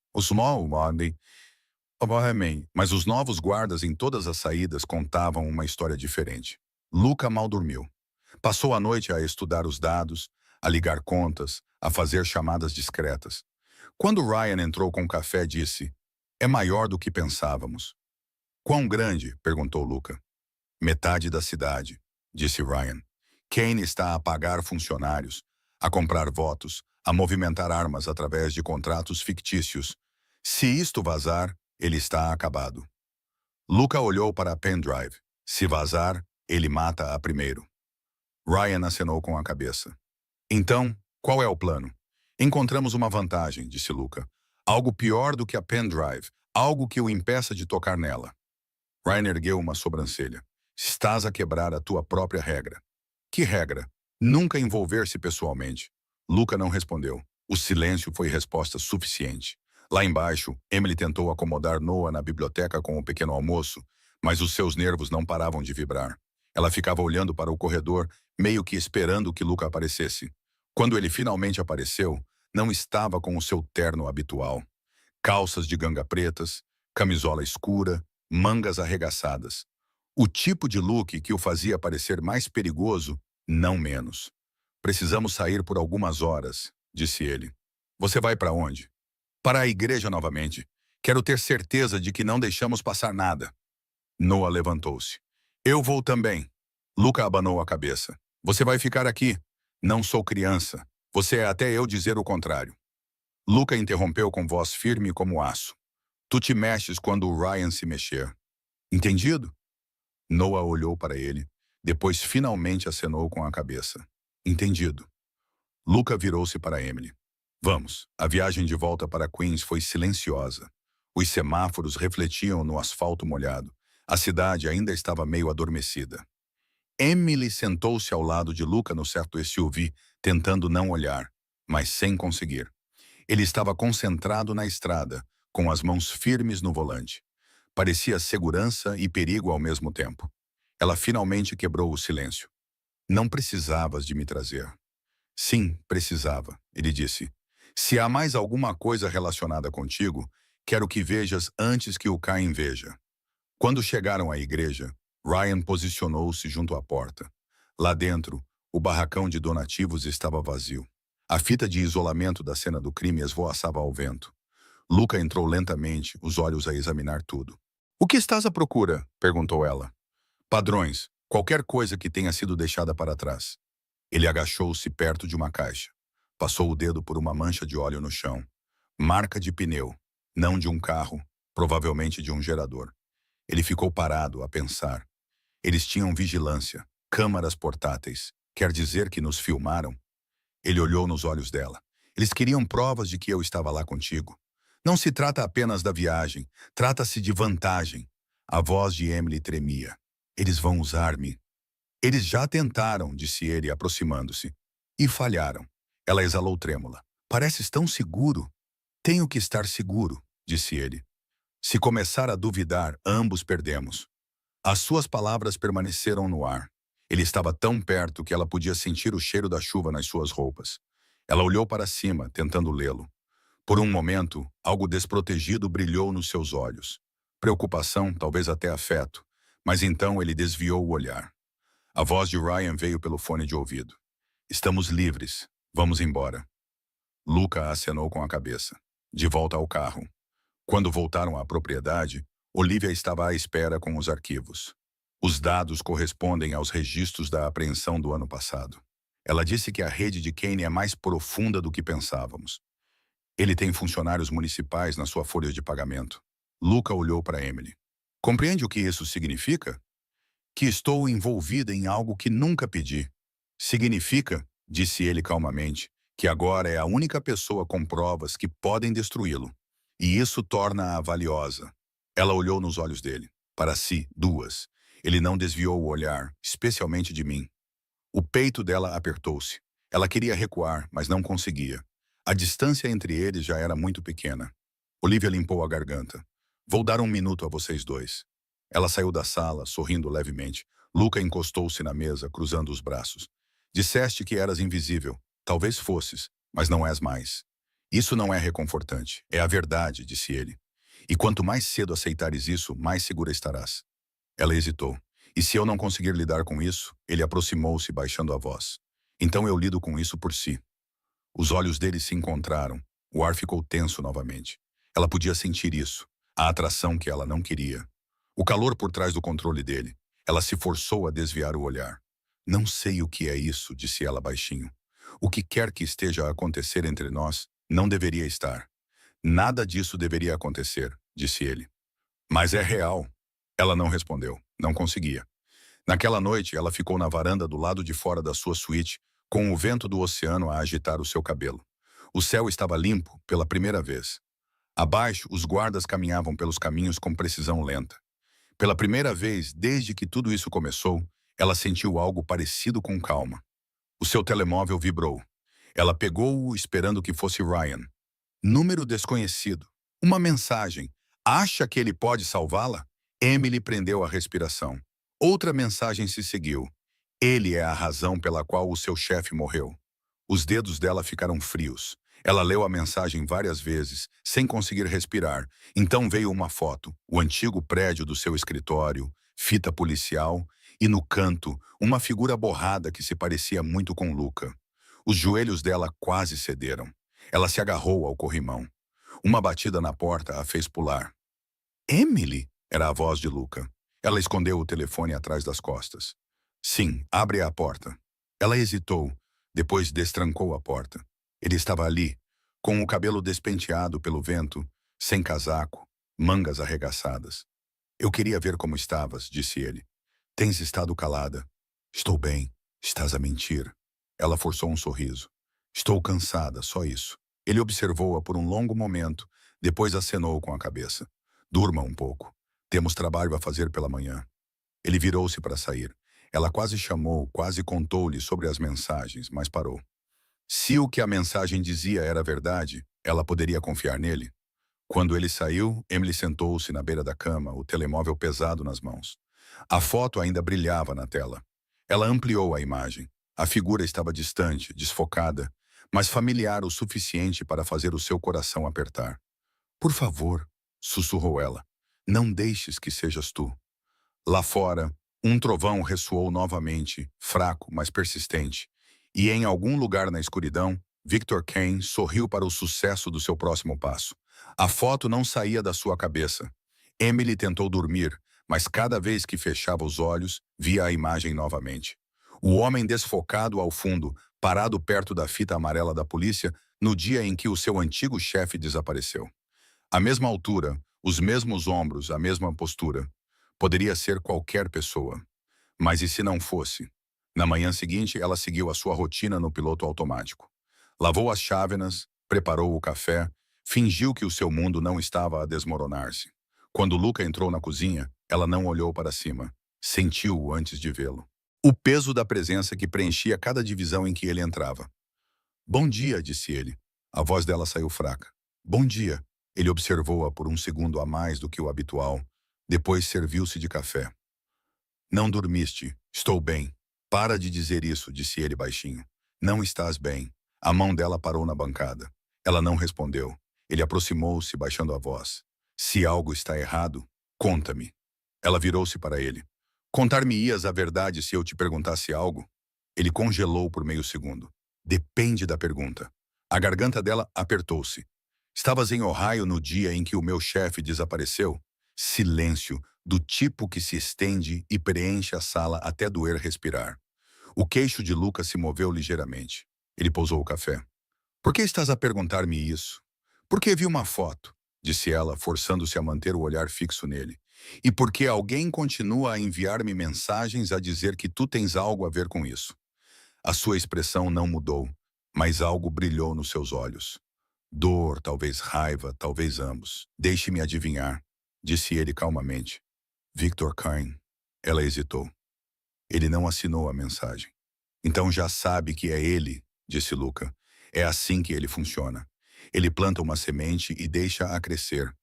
Mas os novos guardas em todas as saídas contavam uma história diferente. Luca mal dormiu. Passou a noite a estudar os dados, a ligar contas, a fazer chamadas discretas. Quando Ryan entrou com café, disse, é maior do que pensávamos. Quão grande? Perguntou Luca. Metade da cidade, disse Ryan. Kane está a pagar funcionários, a comprar votos, a movimentar armas através de contratos fictícios. Se isto vazar, ele está acabado. Luca olhou para a pendrive. Se vazar, ele mata-a primeiro. Ryan acenou com a cabeça. Então, qual é o plano? Encontramos uma vantagem, disse Luca. Algo pior do que a pendrive, algo que o impeça de tocar nela. Ryan ergueu uma sobrancelha. Estás a quebrar a tua própria regra. Que regra? Nunca envolver-se pessoalmente. Luca não respondeu. O silêncio foi resposta suficiente. Lá embaixo, Emily tentou acomodar Noah na biblioteca com o pequeno almoço, mas os seus nervos não paravam de vibrar. Ela ficava olhando para o corredor, meio que esperando que Luca aparecesse. Quando ele finalmente apareceu, não estava com o seu terno habitual. Calças de ganga pretas, camisola escura, mangas arregaçadas. O tipo de look que o fazia parecer mais perigoso, não menos. Precisamos sair por algumas horas, disse ele. Você vai para onde? Para a igreja novamente. Quero ter certeza de que não deixamos passar nada. Noah levantou-se. Eu vou também. Luca abanou a cabeça. Você vai ficar aqui. Não sou criança. Você é até eu dizer o contrário. Luca interrompeu com voz firme como aço. Tu te mexes quando o Ryan se mexer. Entendido? Noah olhou para ele, depois finalmente acenou com a cabeça. Entendido. Luca virou-se para Emily. Vamos. A viagem de volta para Queens foi silenciosa. Os semáforos refletiam no asfalto molhado. A cidade ainda estava meio adormecida. Emily sentou-se ao lado de Luca no certo SUV, tentando não olhar, mas sem conseguir. Ele estava concentrado na estrada, com as mãos firmes no volante. Parecia segurança e perigo ao mesmo tempo. Ela finalmente quebrou o silêncio. Não precisavas de me trazer. Sim, precisava, ele disse. Se há mais alguma coisa relacionada contigo, quero que vejas antes que o Caim veja. Quando chegaram à igreja, Ryan posicionou-se junto à porta. Lá dentro, o barracão de donativos estava vazio. A fita de isolamento da cena do crime esvoaçava ao vento. Luca entrou lentamente, os olhos a examinar tudo. O que estás à procura? Perguntou ela. Padrões, qualquer coisa que tenha sido deixada para trás. Ele agachou-se perto de uma caixa. Passou o dedo por uma mancha de óleo no chão. Marca de pneu, não de um carro, provavelmente de um gerador. Ele ficou parado a pensar. Eles tinham vigilância, câmaras portáteis. Quer dizer que nos filmaram? Ele olhou nos olhos dela. Eles queriam provas de que eu estava lá contigo. Não se trata apenas da viagem, trata-se de vantagem. A voz de Emily tremia. Eles vão usar-me. Eles já tentaram, disse ele, aproximando-se. E falharam. Ela exalou trêmula. Pareces tão seguro. Tenho que estar seguro, disse ele. Se começar a duvidar, ambos perdemos. As suas palavras permaneceram no ar. Ele estava tão perto que ela podia sentir o cheiro da chuva nas suas roupas. Ela olhou para cima, tentando lê-lo. Por um momento, algo desprotegido brilhou nos seus olhos. Preocupação, talvez até afeto. Mas então ele desviou o olhar. A voz de Ryan veio pelo fone de ouvido. Estamos livres. Vamos embora. Luca acenou com a cabeça. De volta ao carro. Quando voltaram à propriedade, Olivia estava à espera com os arquivos. Os dados correspondem aos registros da apreensão do ano passado. Ela disse que a rede de Kane é mais profunda do que pensávamos. Ele tem funcionários municipais na sua folha de pagamento. Luca olhou para Emily. Compreende o que isso significa? Que estou envolvida em algo que nunca pedi. Significa, disse ele calmamente, que agora é a única pessoa com provas que podem destruí-lo. E isso torna-a valiosa. Ela olhou nos olhos dele. Para si, duas. Ele não desviou o olhar, especialmente de mim. O peito dela apertou-se. Ela queria recuar, mas não conseguia. A distância entre eles já era muito pequena. Olivia limpou a garganta. Vou dar um minuto a vocês dois. Ela saiu da sala, sorrindo levemente. Luca encostou-se na mesa, cruzando os braços. Disseste que eras invisível. Talvez fosses, mas não és mais. Isso não é reconfortante. É a verdade, disse ele. E quanto mais cedo aceitares isso, mais segura estarás. Ela hesitou. E se eu não conseguir lidar com isso? Ele aproximou-se, baixando a voz. Então eu lido com isso por si. Os olhos dele se encontraram. O ar ficou tenso novamente. Ela podia sentir isso. A atração que ela não queria. O calor por trás do controle dele. Ela se forçou a desviar o olhar. Não sei o que é isso, disse ela baixinho. O que quer que esteja a acontecer entre nós, não deveria estar. Nada disso deveria acontecer, disse ele. Mas é real. Ela não respondeu. Não conseguia. Naquela noite, ela ficou na varanda do lado de fora da sua suíte, com o vento do oceano a agitar o seu cabelo. O céu estava limpo pela primeira vez. Abaixo, os guardas caminhavam pelos caminhos com precisão lenta. Pela primeira vez, desde que tudo isso começou, ela sentiu algo parecido com calma. O seu telemóvel vibrou. Ela pegou-o esperando que fosse Ryan. Número desconhecido. Uma mensagem. Acha que ele pode salvá-la? Emily prendeu a respiração. Outra mensagem se seguiu. Ele é a razão pela qual o seu chefe morreu. Os dedos dela ficaram frios. Ela leu a mensagem várias vezes, sem conseguir respirar. Então veio uma foto, o antigo prédio do seu escritório, fita policial, e no canto, uma figura borrada que se parecia muito com Luca. Os joelhos dela quase cederam. Ela se agarrou ao corrimão. Uma batida na porta a fez pular. Emily? Era a voz de Luca. Ela escondeu o telefone atrás das costas. Sim, abre a porta. Ela hesitou, depois destrancou a porta. Ele estava ali, com o cabelo despenteado pelo vento, sem casaco, mangas arregaçadas. Eu queria ver como estavas, disse ele. Tens estado calada. Estou bem. Estás a mentir. Ela forçou um sorriso. Estou cansada, só isso. Ele observou-a por um longo momento, depois acenou com a cabeça. Durma um pouco. Temos trabalho a fazer pela manhã. Ele virou-se para sair. Ela quase chamou, quase contou-lhe sobre as mensagens, mas parou. Se o que a mensagem dizia era verdade, ela poderia confiar nele? Quando ele saiu, Emily sentou-se na beira da cama, o telemóvel pesado nas mãos. A foto ainda brilhava na tela. Ela ampliou a imagem. A figura estava distante, desfocada, mas familiar o suficiente para fazer o seu coração apertar. Por favor, sussurrou ela, não deixes que sejas tu. Lá fora, um trovão ressoou novamente, fraco, mas persistente. E em algum lugar na escuridão, Victor Kane sorriu para o sucesso do seu próximo passo. A foto não saía da sua cabeça. Emily tentou dormir, mas cada vez que fechava os olhos, via a imagem novamente. O homem desfocado ao fundo, parado perto da fita amarela da polícia, no dia em que o seu antigo chefe desapareceu. A mesma altura, os mesmos ombros, a mesma postura. Poderia ser qualquer pessoa. Mas e se não fosse? Na manhã seguinte, ela seguiu a sua rotina no piloto automático. Lavou as chávenas, preparou o café, fingiu que o seu mundo não estava a desmoronar-se. Quando Luca entrou na cozinha, ela não olhou para cima. Sentiu-o antes de vê-lo. O peso da presença que preenchia cada divisão em que ele entrava. Bom dia, disse ele. A voz dela saiu fraca. Bom dia. Ele observou-a por um segundo a mais do que o habitual, depois serviu-se de café. Não dormiste. Estou bem. Para de dizer isso, disse ele baixinho. Não estás bem. A mão dela parou na bancada. Ela não respondeu. Ele aproximou-se, baixando a voz. Se algo está errado, conta-me. Ela virou-se para ele. Contar-me-ias a verdade se eu te perguntasse algo? Ele congelou por meio segundo. Depende da pergunta. A garganta dela apertou-se. Estavas em Ohio no dia em que o meu chefe desapareceu? Silêncio, do tipo que se estende e preenche a sala até doer respirar. O queixo de Lucas se moveu ligeiramente. Ele pousou o café. Por que estás a perguntar-me isso? Porque vi uma foto, disse ela, forçando-se a manter o olhar fixo nele. E porque alguém continua a enviar-me mensagens a dizer que tu tens algo a ver com isso. A sua expressão não mudou, mas algo brilhou nos seus olhos. Dor, talvez raiva, talvez ambos. Deixe-me adivinhar, disse ele calmamente. Victor Kane. Ela hesitou. Ele não assinou a mensagem. Então já sabe que é ele, disse Luca. É assim que ele funciona. Ele planta uma semente e deixa-a crescer.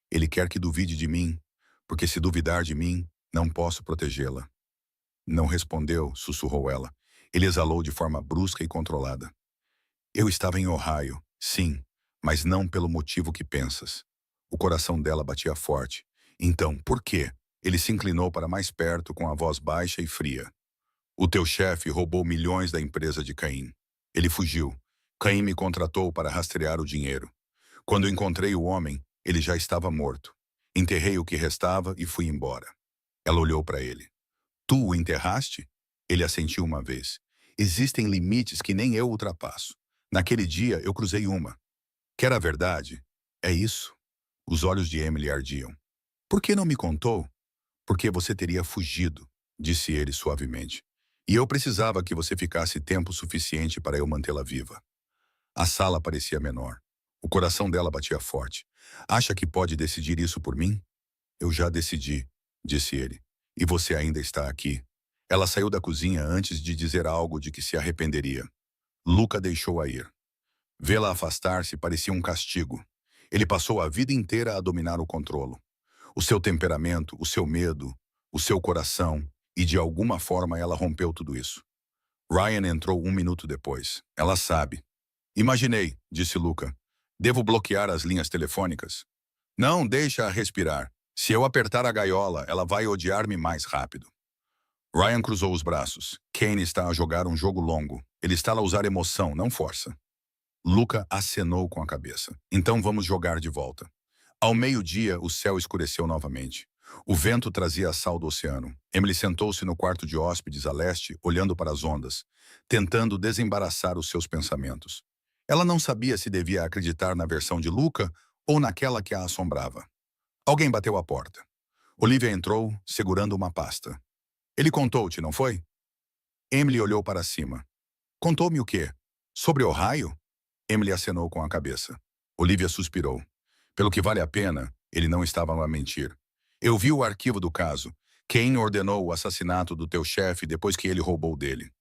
Ele quer que duvide de mim, porque se duvidar de mim, não posso protegê-la. Não respondeu, sussurrou ela. Ele exalou de forma brusca e controlada. Eu estava em Ohio, sim, mas não pelo motivo que pensas. O coração dela batia forte. Então, por quê? Ele se inclinou para mais perto com a voz baixa e fria. O teu chefe roubou milhões da empresa de Caim. Ele fugiu. Caim me contratou para rastrear o dinheiro. Quando encontrei o homem, ele já estava morto. Enterrei o que restava e fui embora. Ela olhou para ele. Tu o enterraste? Ele assentiu uma vez. Existem limites que nem eu ultrapasso. Naquele dia eu cruzei uma. Quer a verdade? É isso. Os olhos de Emily ardiam. Por que não me contou? Porque você teria fugido, disse ele suavemente. E eu precisava que você ficasse tempo suficiente para eu mantê-la viva. A sala parecia menor. O coração dela batia forte. Acha que pode decidir isso por mim? Eu já decidi, disse ele. E você ainda está aqui. Ela saiu da cozinha antes de dizer algo de que se arrependeria. Luca deixou-a ir. Vê-la afastar-se parecia um castigo. Ele passou a vida inteira a dominar o controlo. O seu temperamento, o seu medo, o seu coração, e de alguma forma ela rompeu tudo isso. Ryan entrou 1 minuto depois. Ela sabe. Imaginei, disse Luca. Devo bloquear as linhas telefônicas? Não, deixa-a respirar. Se eu apertar a gaiola, ela vai odiar-me mais rápido. Ryan cruzou os braços. Kane está a jogar um jogo longo. Ele está a usar emoção, não força. Luca acenou com a cabeça. Então vamos jogar de volta. Ao meio-dia, o céu escureceu novamente. O vento trazia a sal do oceano. Emily sentou-se no quarto de hóspedes a leste, olhando para as ondas, tentando desembaraçar os seus pensamentos. Ela não sabia se devia acreditar na versão de Luca ou naquela que a assombrava. Alguém bateu à porta. Olivia entrou, segurando uma pasta. Ele contou-te, não foi? Emily olhou para cima. Contou-me o quê? Sobre Ohio? Emily acenou com a cabeça. Olivia suspirou. Pelo que vale a pena, ele não estava a mentir. Eu vi o arquivo do caso. Kane ordenou o assassinato do teu chefe depois que ele roubou dele.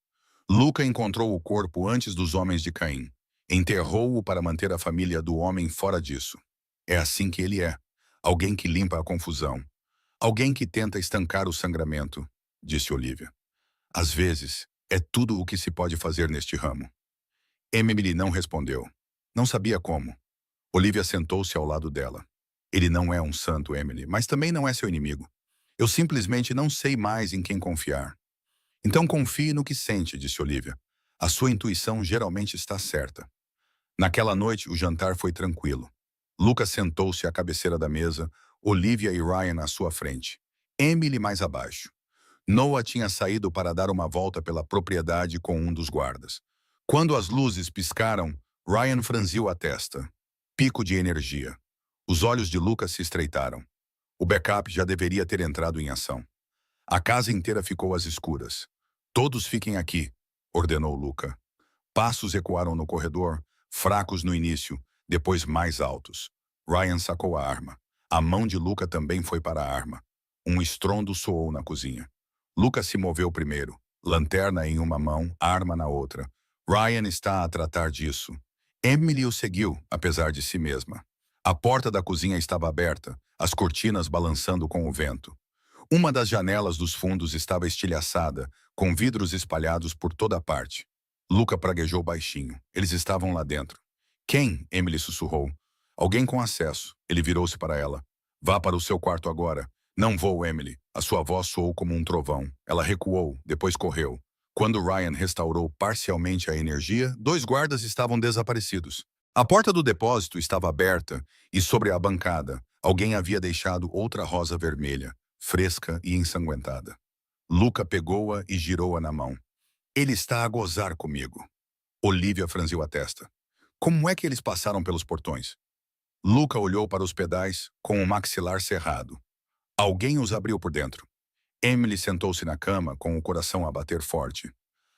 Luca encontrou o corpo antes dos homens de Caim. Enterrou-o para manter a família do homem fora disso. É assim que ele é. Alguém que limpa a confusão. Alguém que tenta estancar o sangramento, disse Olivia. Às vezes, é tudo o que se pode fazer neste ramo. Emily não respondeu. Não sabia como. Olivia sentou-se ao lado dela. Ele não é um santo, Emily, mas também não é seu inimigo. Eu simplesmente não sei mais em quem confiar. Então confie no que sente, disse Olivia. A sua intuição geralmente está certa. Naquela noite, o jantar foi tranquilo. Lucas sentou-se à cabeceira da mesa, Olivia e Ryan à sua frente. Emily mais abaixo. Noah tinha saído para dar uma volta pela propriedade com um dos guardas. Quando as luzes piscaram, Ryan franziu a testa. Pico de energia. Os olhos de Lucas se estreitaram. O backup já deveria ter entrado em ação. A casa inteira ficou às escuras. Todos fiquem aqui, ordenou Luca. Passos ecoaram no corredor, fracos no início, depois mais altos. Ryan sacou a arma. A mão de Luca também foi para a arma. Um estrondo soou na cozinha. Luca se moveu primeiro, lanterna em uma mão, arma na outra. Ryan está a tratar disso. Emily o seguiu, apesar de si mesma. A porta da cozinha estava aberta, as cortinas balançando com o vento. Uma das janelas dos fundos estava estilhaçada, com vidros espalhados por toda parte. Luca praguejou baixinho. Eles estavam lá dentro. Quem? Emily sussurrou. Alguém com acesso. Ele virou-se para ela. Vá para o seu quarto agora. Não vou, Emily. A sua voz soou como um trovão. Ela recuou, depois correu. Quando Ryan restaurou parcialmente a energia, 2 guardas estavam desaparecidos. A porta do depósito estava aberta e sobre a bancada, alguém havia deixado outra rosa vermelha, fresca e ensanguentada. Luca pegou-a e girou-a na mão. Ele está a gozar comigo. Olivia franziu a testa. Como é que eles passaram pelos portões? Luca olhou para os pedais, com o maxilar cerrado. Alguém os abriu por dentro. Emily sentou-se na cama, com o coração a bater forte.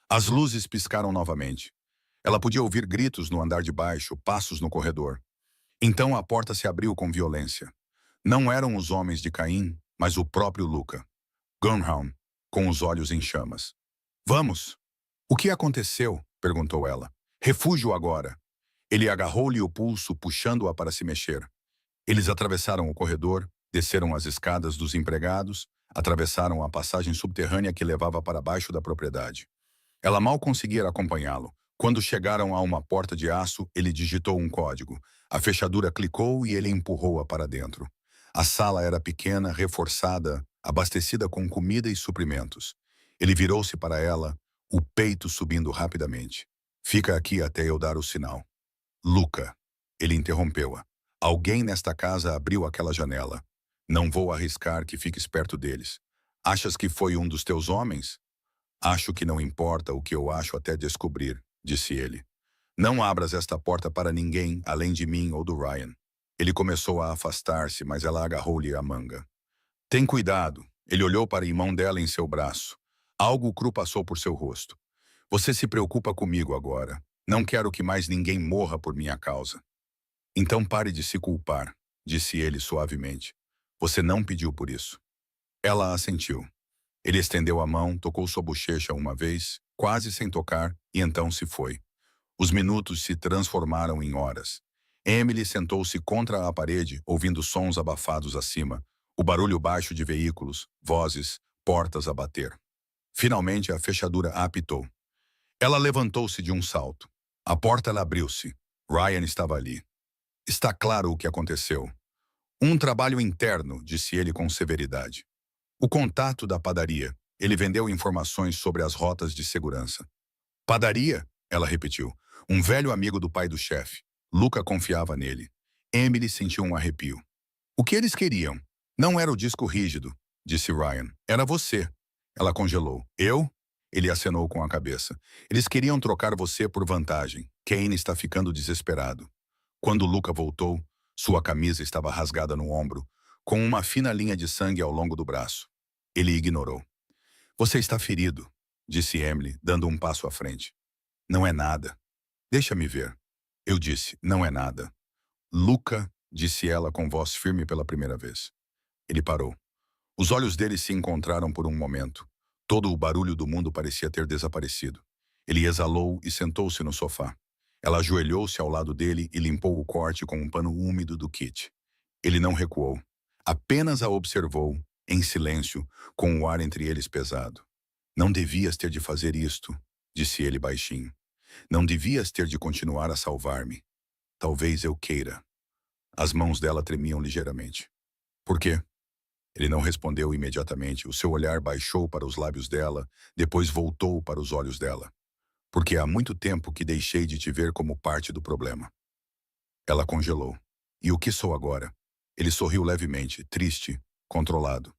As luzes piscaram novamente. Ela podia ouvir gritos no andar de baixo, passos no corredor. Então a porta se abriu com violência. Não eram os homens de Caim, mas o próprio Luca. Gunham, com os olhos em chamas. Vamos! O que aconteceu? Perguntou ela. Refúgio agora. Ele agarrou-lhe o pulso, puxando-a para se mexer. Eles atravessaram o corredor, desceram as escadas dos empregados, atravessaram a passagem subterrânea que levava para baixo da propriedade. Ela mal conseguia acompanhá-lo. Quando chegaram a uma porta de aço, ele digitou um código. A fechadura clicou e ele empurrou-a para dentro. A sala era pequena, reforçada, abastecida com comida e suprimentos. Ele virou-se para ela, o peito subindo rapidamente. Fica aqui até eu dar o sinal. Luca. Ele interrompeu-a. Alguém nesta casa abriu aquela janela. Não vou arriscar que fiques perto deles. Achas que foi um dos teus homens? Acho que não importa o que eu acho até descobrir, disse ele. Não abras esta porta para ninguém, além de mim ou do Ryan. Ele começou a afastar-se, mas ela agarrou-lhe a manga. Tem cuidado. Ele olhou para a mão dela em seu braço. Algo cru passou por seu rosto. Você se preocupa comigo agora. Não quero que mais ninguém morra por minha causa. Então pare de se culpar, disse ele suavemente. Você não pediu por isso. Ela assentiu. Ele estendeu a mão, tocou sua bochecha uma vez, quase sem tocar, e então se foi. Os minutos se transformaram em horas. Emily sentou-se contra a parede, ouvindo sons abafados acima, o barulho baixo de veículos, vozes, portas a bater. Finalmente a fechadura apitou. Ela levantou-se de um salto. A porta abriu-se. Ryan estava ali. Está claro o que aconteceu. Um trabalho interno, disse ele com severidade. O contato da padaria. Ele vendeu informações sobre as rotas de segurança. Padaria? Ela repetiu. Um velho amigo do pai do chefe. Luca confiava nele. Emily sentiu um arrepio. O que eles queriam? Não era o disco rígido, disse Ryan. Era você. Ela congelou. Eu? Ele acenou com a cabeça. Eles queriam trocar você por vantagem. Kane está ficando desesperado. Quando Luca voltou, sua camisa estava rasgada no ombro, com uma fina linha de sangue ao longo do braço. Ele ignorou. Você está ferido, disse Emily, dando um passo à frente. Não é nada. Deixa-me ver. Eu disse, não é nada. Luca, disse ela com voz firme pela primeira vez. Ele parou. Os olhos dele se encontraram por um momento. Todo o barulho do mundo parecia ter desaparecido. Ele exalou e sentou-se no sofá. Ela ajoelhou-se ao lado dele e limpou o corte com um pano úmido do kit. Ele não recuou. Apenas a observou, em silêncio, com o ar entre eles pesado. Não devias ter de fazer isto, disse ele baixinho. Não devias ter de continuar a salvar-me. Talvez eu queira. As mãos dela tremiam ligeiramente. Por quê? Ele não respondeu imediatamente. O seu olhar baixou para os lábios dela, depois voltou para os olhos dela. Porque há muito tempo que deixei de te ver como parte do problema. Ela congelou. E o que sou agora? Ele sorriu levemente, triste, controlado.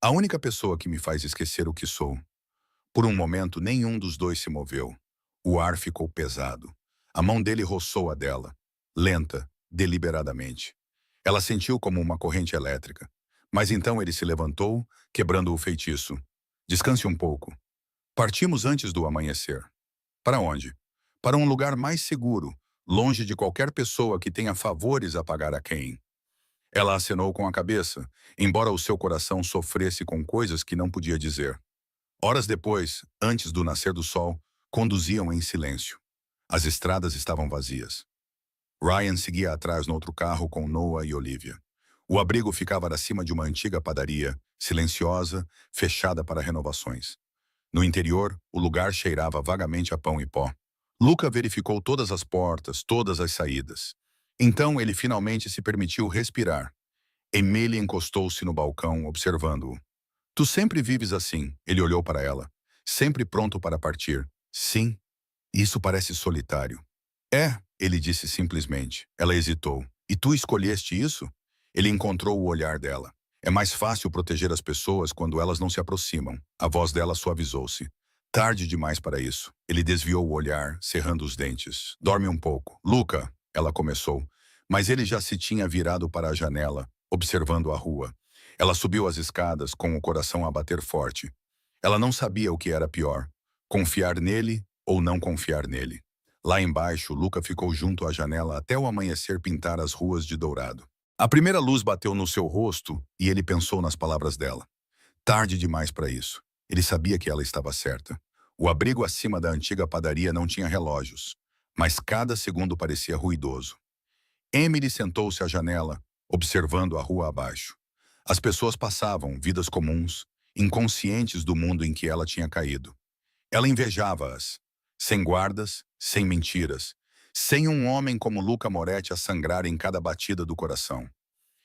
A única pessoa que me faz esquecer o que sou. Por um momento, nenhum dos dois se moveu. O ar ficou pesado. A mão dele roçou a dela, lenta, deliberadamente. Ela sentiu como uma corrente elétrica. Mas então ele se levantou, quebrando o feitiço. Descanse um pouco. Partimos antes do amanhecer. Para onde? Para um lugar mais seguro, longe de qualquer pessoa que tenha favores a pagar a quem. Ela acenou com a cabeça, embora o seu coração sofresse com coisas que não podia dizer. Horas depois, antes do nascer do sol, conduziam em silêncio. As estradas estavam vazias. Ryan seguia atrás no outro carro com Noah e Olivia. O abrigo ficava acima de uma antiga padaria, silenciosa, fechada para renovações. No interior, o lugar cheirava vagamente a pão e pó. Luca verificou todas as portas, todas as saídas. Então ele finalmente se permitiu respirar. Emily encostou-se no balcão, observando-o. Tu sempre vives assim, ele olhou para ela. Sempre pronto para partir. Sim, isso parece solitário. É, ele disse simplesmente. Ela hesitou. E tu escolheste isso? Ele encontrou o olhar dela. É mais fácil proteger as pessoas quando elas não se aproximam. A voz dela suavizou-se. Tarde demais para isso. Ele desviou o olhar, cerrando os dentes. Dorme um pouco. Luca, ela começou. Mas ele já se tinha virado para a janela, observando a rua. Ela subiu as escadas, com o coração a bater forte. Ela não sabia o que era pior. Confiar nele ou não confiar nele. Lá embaixo, Luca ficou junto à janela até o amanhecer pintar as ruas de dourado. A primeira luz bateu no seu rosto e ele pensou nas palavras dela. Tarde demais para isso. Ele sabia que ela estava certa. O abrigo acima da antiga padaria não tinha relógios, mas cada segundo parecia ruidoso. Emily sentou-se à janela, observando a rua abaixo. As pessoas passavam, vidas comuns, inconscientes do mundo em que ela tinha caído. Ela invejava-as, sem guardas, sem mentiras, sem um homem como Luca Moretti a sangrar em cada batida do coração.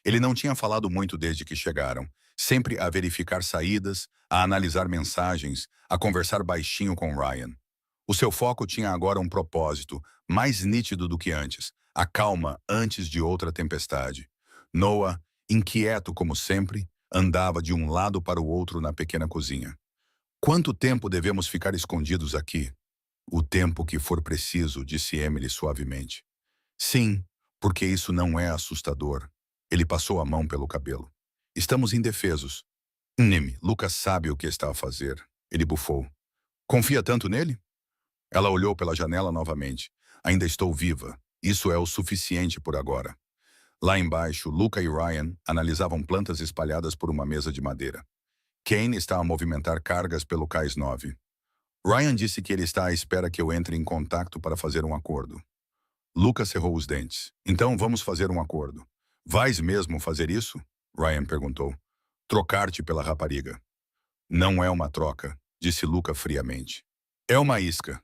Ele não tinha falado muito desde que chegaram, sempre a verificar saídas, a analisar mensagens, a conversar baixinho com Ryan. O seu foco tinha agora um propósito, mais nítido do que antes, a calma antes de outra tempestade. Noah, inquieto como sempre, andava de um lado para o outro na pequena cozinha. Quanto tempo devemos ficar escondidos aqui? O tempo que for preciso, disse Emily suavemente. Sim, porque isso não é assustador. Ele passou a mão pelo cabelo. Estamos indefesos. Neme, Lucas sabe o que está a fazer. Ele bufou. Confia tanto nele? Ela olhou pela janela novamente. Ainda estou viva. Isso é o suficiente por agora. Lá embaixo, Luca e Ryan analisavam plantas espalhadas por uma mesa de madeira. Kane está a movimentar cargas pelo cais 9. Ryan disse que ele está à espera que eu entre em contato para fazer um acordo. Luca cerrou os dentes. Então vamos fazer um acordo. Vais mesmo fazer isso? Ryan perguntou. Trocar-te pela rapariga. Não é uma troca, disse Luca friamente. É uma isca.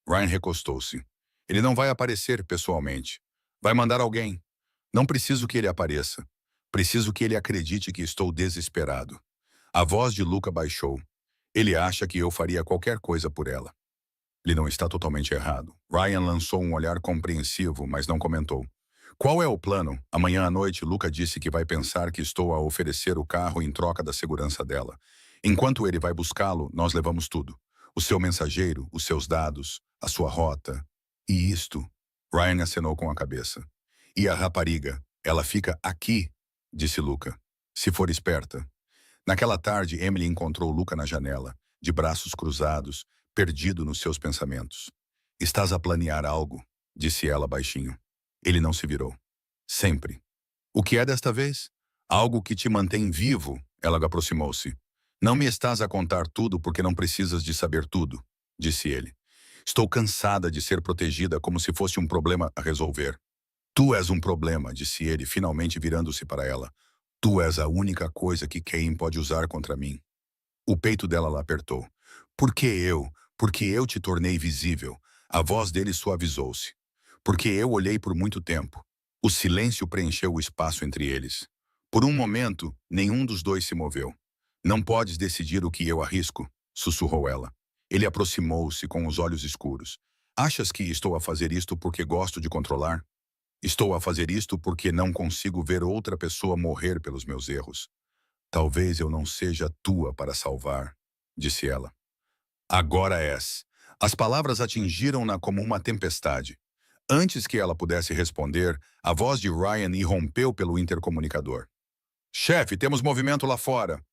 Ryan recostou-se. Ele não vai aparecer pessoalmente. Vai mandar alguém. Não preciso que ele apareça. Preciso que ele acredite que estou desesperado. A voz de Luca baixou. Ele acha que eu faria qualquer coisa por ela. Ele não está totalmente errado. Ryan lançou um olhar compreensivo, mas não comentou. Qual é o plano? Amanhã à noite, Luca disse que vai pensar que estou a oferecer o carro em troca da segurança dela. Enquanto ele vai buscá-lo, nós levamos tudo. O seu mensageiro, os seus dados, a sua rota. E isto? Ryan acenou com a cabeça. E a rapariga? Ela fica aqui, disse Luca. Se for esperta. Naquela tarde, Emily encontrou Luca na janela, de braços cruzados, perdido nos seus pensamentos. Estás a planear algo, disse ela baixinho. Ele não se virou. Sempre. O que é desta vez? Algo que te mantém vivo, ela aproximou-se. Não me estás a contar tudo porque não precisas de saber tudo, disse ele. Estou cansada de ser protegida como se fosse um problema a resolver. Tu és um problema, disse ele, finalmente virando-se para ela. Tu és a única coisa que Cain pode usar contra mim. O peito dela lá apertou. Por que eu? Porque eu te tornei visível. A voz dele suavizou-se. Porque eu olhei por muito tempo. O silêncio preencheu o espaço entre eles. Por um momento, nenhum dos dois se moveu. Não podes decidir o que eu arrisco, sussurrou ela. Ele aproximou-se com os olhos escuros. Achas que estou a fazer isto porque gosto de controlar? Estou a fazer isto porque não consigo ver outra pessoa morrer pelos meus erros. Talvez eu não seja tua para salvar, disse ela. Agora és. As palavras atingiram-na como uma tempestade. Antes que ela pudesse responder, a voz de Ryan irrompeu pelo intercomunicador. Chefe, temos movimento lá fora.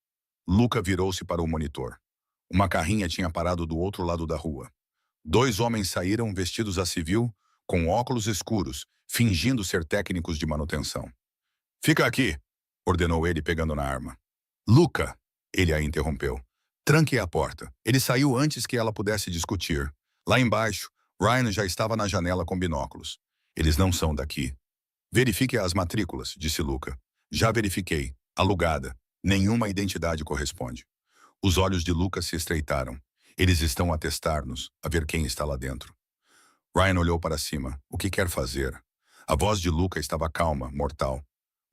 Luca virou-se para o monitor. Uma carrinha tinha parado do outro lado da rua. 2 homens saíram vestidos a civil, com óculos escuros, fingindo ser técnicos de manutenção. Fica aqui, ordenou ele pegando na arma. Luca, ele a interrompeu. Tranque a porta. Ele saiu antes que ela pudesse discutir. Lá embaixo, Ryan já estava na janela com binóculos. Eles não são daqui. Verifique as matrículas, disse Luca. Já verifiquei. Alugada. Nenhuma identidade corresponde. Os olhos de Luca se estreitaram. Eles estão a testar-nos, a ver quem está lá dentro. Ryan olhou para cima. O que quer fazer? A voz de Luca estava calma, mortal.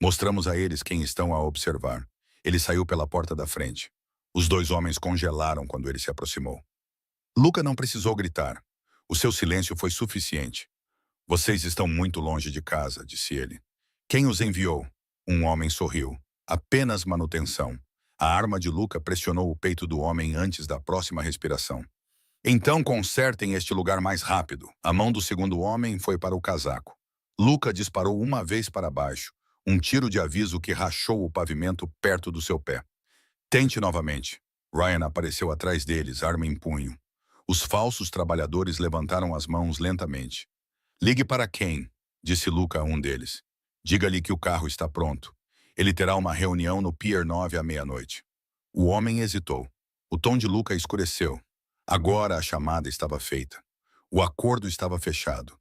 Mostramos a eles quem estão a observar. Ele saiu pela porta da frente. Os dois homens congelaram quando ele se aproximou. Luca não precisou gritar. O seu silêncio foi suficiente. Vocês estão muito longe de casa, disse ele. Quem os enviou? Um homem sorriu. Apenas manutenção. A arma de Luca pressionou o peito do homem antes da próxima respiração. Então consertem este lugar mais rápido. A mão do segundo homem foi para o casaco. Luca disparou uma vez para baixo. Um tiro de aviso que rachou o pavimento perto do seu pé. Tente novamente. Ryan apareceu atrás deles, arma em punho. Os falsos trabalhadores levantaram as mãos lentamente. Ligue para quem? Disse Luca a um deles. Diga-lhe que o carro está pronto. Ele terá uma reunião no Pier 9 à meia-noite. O homem hesitou. O tom de Luca escureceu. Agora a chamada estava feita. O acordo estava fechado.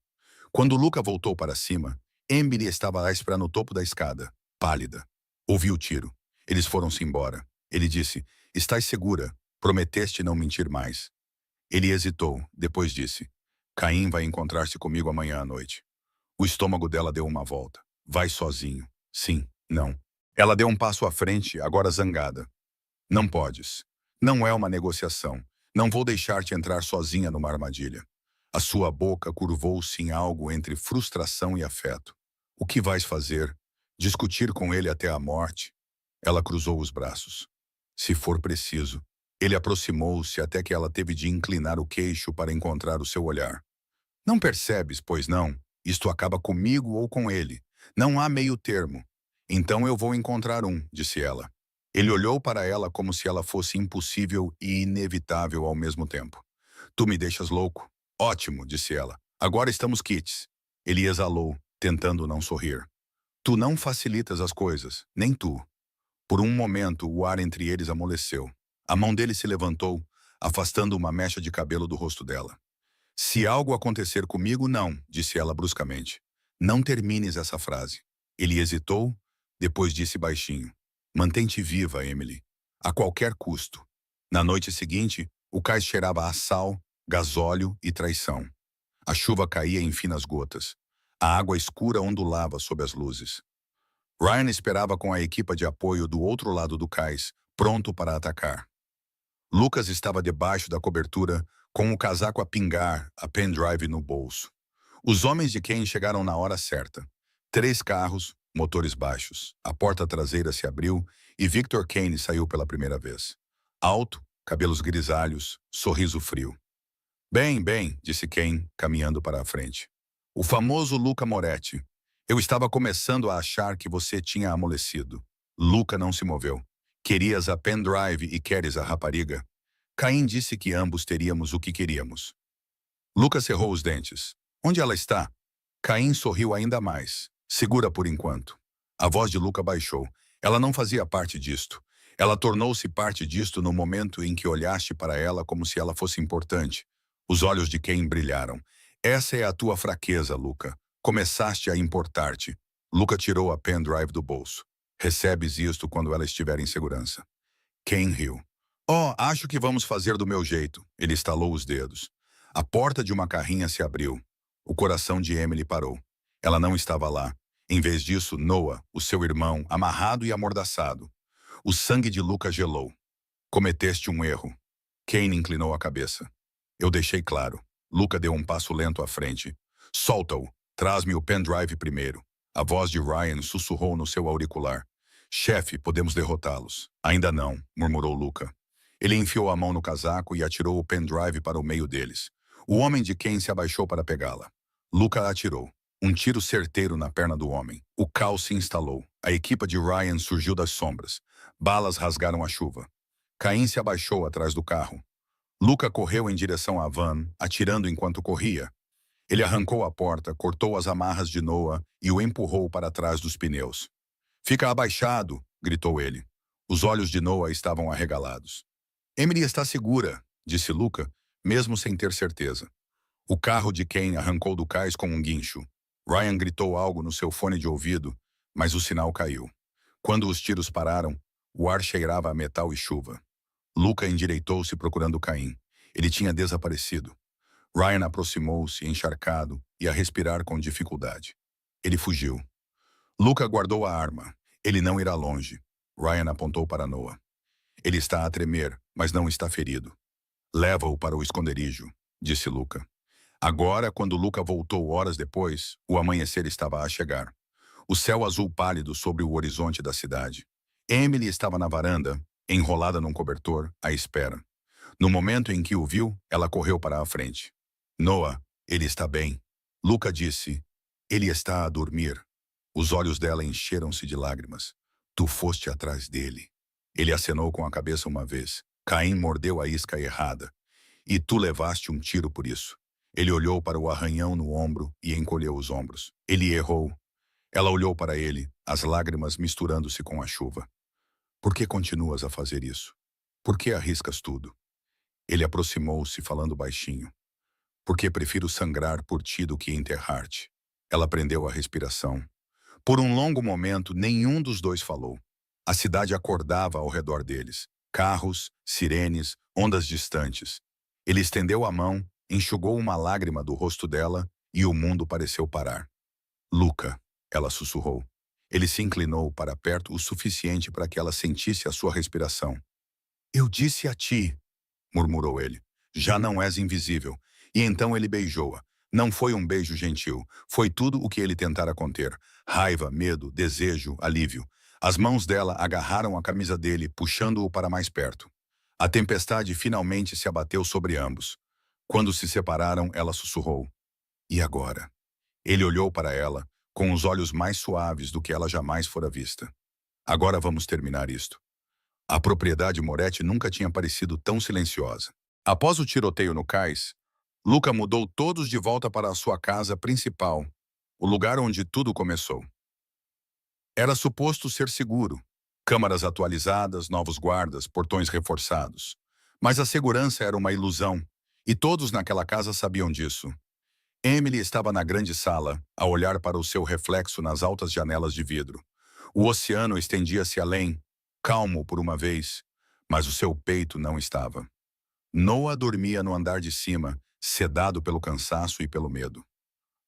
Quando Luca voltou para cima, Emily estava à espera no topo da escada, pálida. Ouviu o tiro. Eles foram-se embora. Ele disse, estás segura? Prometeste não mentir mais. Ele hesitou, depois disse, Caim vai encontrar-se comigo amanhã à noite. O estômago dela deu uma volta. Vai sozinho. Sim, não. Ela deu um passo à frente, agora zangada. Não podes. Não é uma negociação. Não vou deixar-te entrar sozinha numa armadilha. A sua boca curvou-se em algo entre frustração e afeto. O que vais fazer? Discutir com ele até a morte? Ela cruzou os braços. Se for preciso. Ele aproximou-se até que ela teve de inclinar o queixo para encontrar o seu olhar. Não percebes, pois não? Isto acaba comigo ou com ele. Não há meio termo. Então eu vou encontrar um, disse ela. Ele olhou para ela como se ela fosse impossível e inevitável ao mesmo tempo. Tu me deixas louco. Ótimo, disse ela. Agora estamos quites. Ele exalou, tentando não sorrir. Tu não facilitas as coisas, nem tu. Por um momento, o ar entre eles amoleceu. A mão dele se levantou, afastando uma mecha de cabelo do rosto dela. Se algo acontecer comigo, não, disse ela bruscamente. Não termines essa frase. Ele hesitou, depois disse baixinho. Mantém-te viva, Emily. A qualquer custo. Na noite seguinte, o cais cheirava a sal, gasóleo e traição. A chuva caía em finas gotas. A água escura ondulava sob as luzes. Ryan esperava com a equipa de apoio do outro lado do cais, pronto para atacar. Lucas estava debaixo da cobertura, com o casaco a pingar, a pendrive no bolso. Os homens de Ken chegaram na hora certa. 3 carros, motores baixos. A porta traseira se abriu e Victor Kane saiu pela primeira vez. Alto, cabelos grisalhos, sorriso frio. Bem, disse Kane, caminhando para a frente. O famoso Luca Moretti. Eu estava começando a achar que você tinha amolecido. Luca não se moveu. Querias a pendrive e queres a rapariga? Caim disse que ambos teríamos o que queríamos. Luca cerrou os dentes. Onde ela está? Caim sorriu ainda mais. Segura por enquanto. A voz de Luca baixou. Ela não fazia parte disto. Ela tornou-se parte disto no momento em que olhaste para ela como se ela fosse importante. Os olhos de Caim brilharam. Essa é a tua fraqueza, Luca. Começaste a importar-te. Luca tirou a pendrive do bolso. Recebes isto quando ela estiver em segurança. Cain riu. Oh, acho que vamos fazer do meu jeito. Ele estalou os dedos. A porta de uma carrinha se abriu. O coração de Emily parou. Ela não estava lá. Em vez disso, Noah, o seu irmão, amarrado e amordaçado. O sangue de Luca gelou. Cometeste um erro. Cain inclinou a cabeça. Eu deixei claro. Luca deu um passo lento à frente. Solta-o. Traz-me o pendrive primeiro. A voz de Ryan sussurrou no seu auricular. Chefe, podemos derrotá-los. Ainda não, murmurou Luca. Ele enfiou a mão no casaco e atirou o pendrive para o meio deles. O homem de Cain se abaixou para pegá-la. Luca atirou. Um tiro certeiro na perna do homem. O caos se instalou. A equipa de Ryan surgiu das sombras. Balas rasgaram a chuva. Cain se abaixou atrás do carro. Luca correu em direção à van, atirando enquanto corria. Ele arrancou a porta, cortou as amarras de Noah e o empurrou para trás dos pneus. Fica abaixado, gritou ele. Os olhos de Noah estavam arregalados. Emily está segura, disse Luca, mesmo sem ter certeza. O carro de Cain arrancou do cais com um guincho. Ryan gritou algo no seu fone de ouvido, mas o sinal caiu. Quando os tiros pararam, o ar cheirava a metal e chuva. Luca endireitou-se procurando Caim. Ele tinha desaparecido. Ryan aproximou-se, encharcado, e a respirar com dificuldade. Ele fugiu. Luca guardou a arma. Ele não irá longe. Ryan apontou para Noah. Ele está a tremer, mas não está ferido. Leva-o para o esconderijo, disse Luca. Agora, quando Luca voltou horas depois, o amanhecer estava a chegar. O céu azul pálido sobre o horizonte da cidade. Emily estava na varanda, enrolada num cobertor, à espera. No momento em que o viu, ela correu para a frente. Noah, ele está bem. Luca disse, ele está a dormir. Os olhos dela encheram-se de lágrimas. Tu foste atrás dele. Ele acenou com a cabeça uma vez. Caim mordeu a isca errada. E tu levaste um tiro por isso. Ele olhou para o arranhão no ombro e encolheu os ombros. Ele errou. Ela olhou para ele, as lágrimas misturando-se com a chuva. Por que continuas a fazer isso? Por que arriscas tudo? Ele aproximou-se, falando baixinho. Porque prefiro sangrar por ti do que enterrar-te. Ela prendeu a respiração. Por um longo momento, nenhum dos dois falou. A cidade acordava ao redor deles. Carros, sirenes, ondas distantes. Ele estendeu a mão, enxugou uma lágrima do rosto dela e o mundo pareceu parar. Luca, ela sussurrou. Ele se inclinou para perto o suficiente para que ela sentisse a sua respiração. Eu disse a ti, murmurou ele. Já não és invisível. E então ele beijou-a. Não foi um beijo gentil. Foi tudo o que ele tentara conter. Raiva, medo, desejo, alívio. As mãos dela agarraram a camisa dele, puxando-o para mais perto. A tempestade finalmente se abateu sobre ambos. Quando se separaram, ela sussurrou. E agora? Ele olhou para ela, com os olhos mais suaves do que ela jamais fora vista. Agora vamos terminar isto. A propriedade Moretti nunca tinha parecido tão silenciosa. Após o tiroteio no cais, Luca mudou todos de volta para a sua casa principal, o lugar onde tudo começou. Era suposto ser seguro. Câmaras atualizadas, novos guardas, portões reforçados. Mas a segurança era uma ilusão, e todos naquela casa sabiam disso. Emily estava na grande sala, a olhar para o seu reflexo nas altas janelas de vidro. O oceano estendia-se além, calmo por uma vez, mas o seu peito não estava. Noah dormia no andar de cima, sedado pelo cansaço e pelo medo.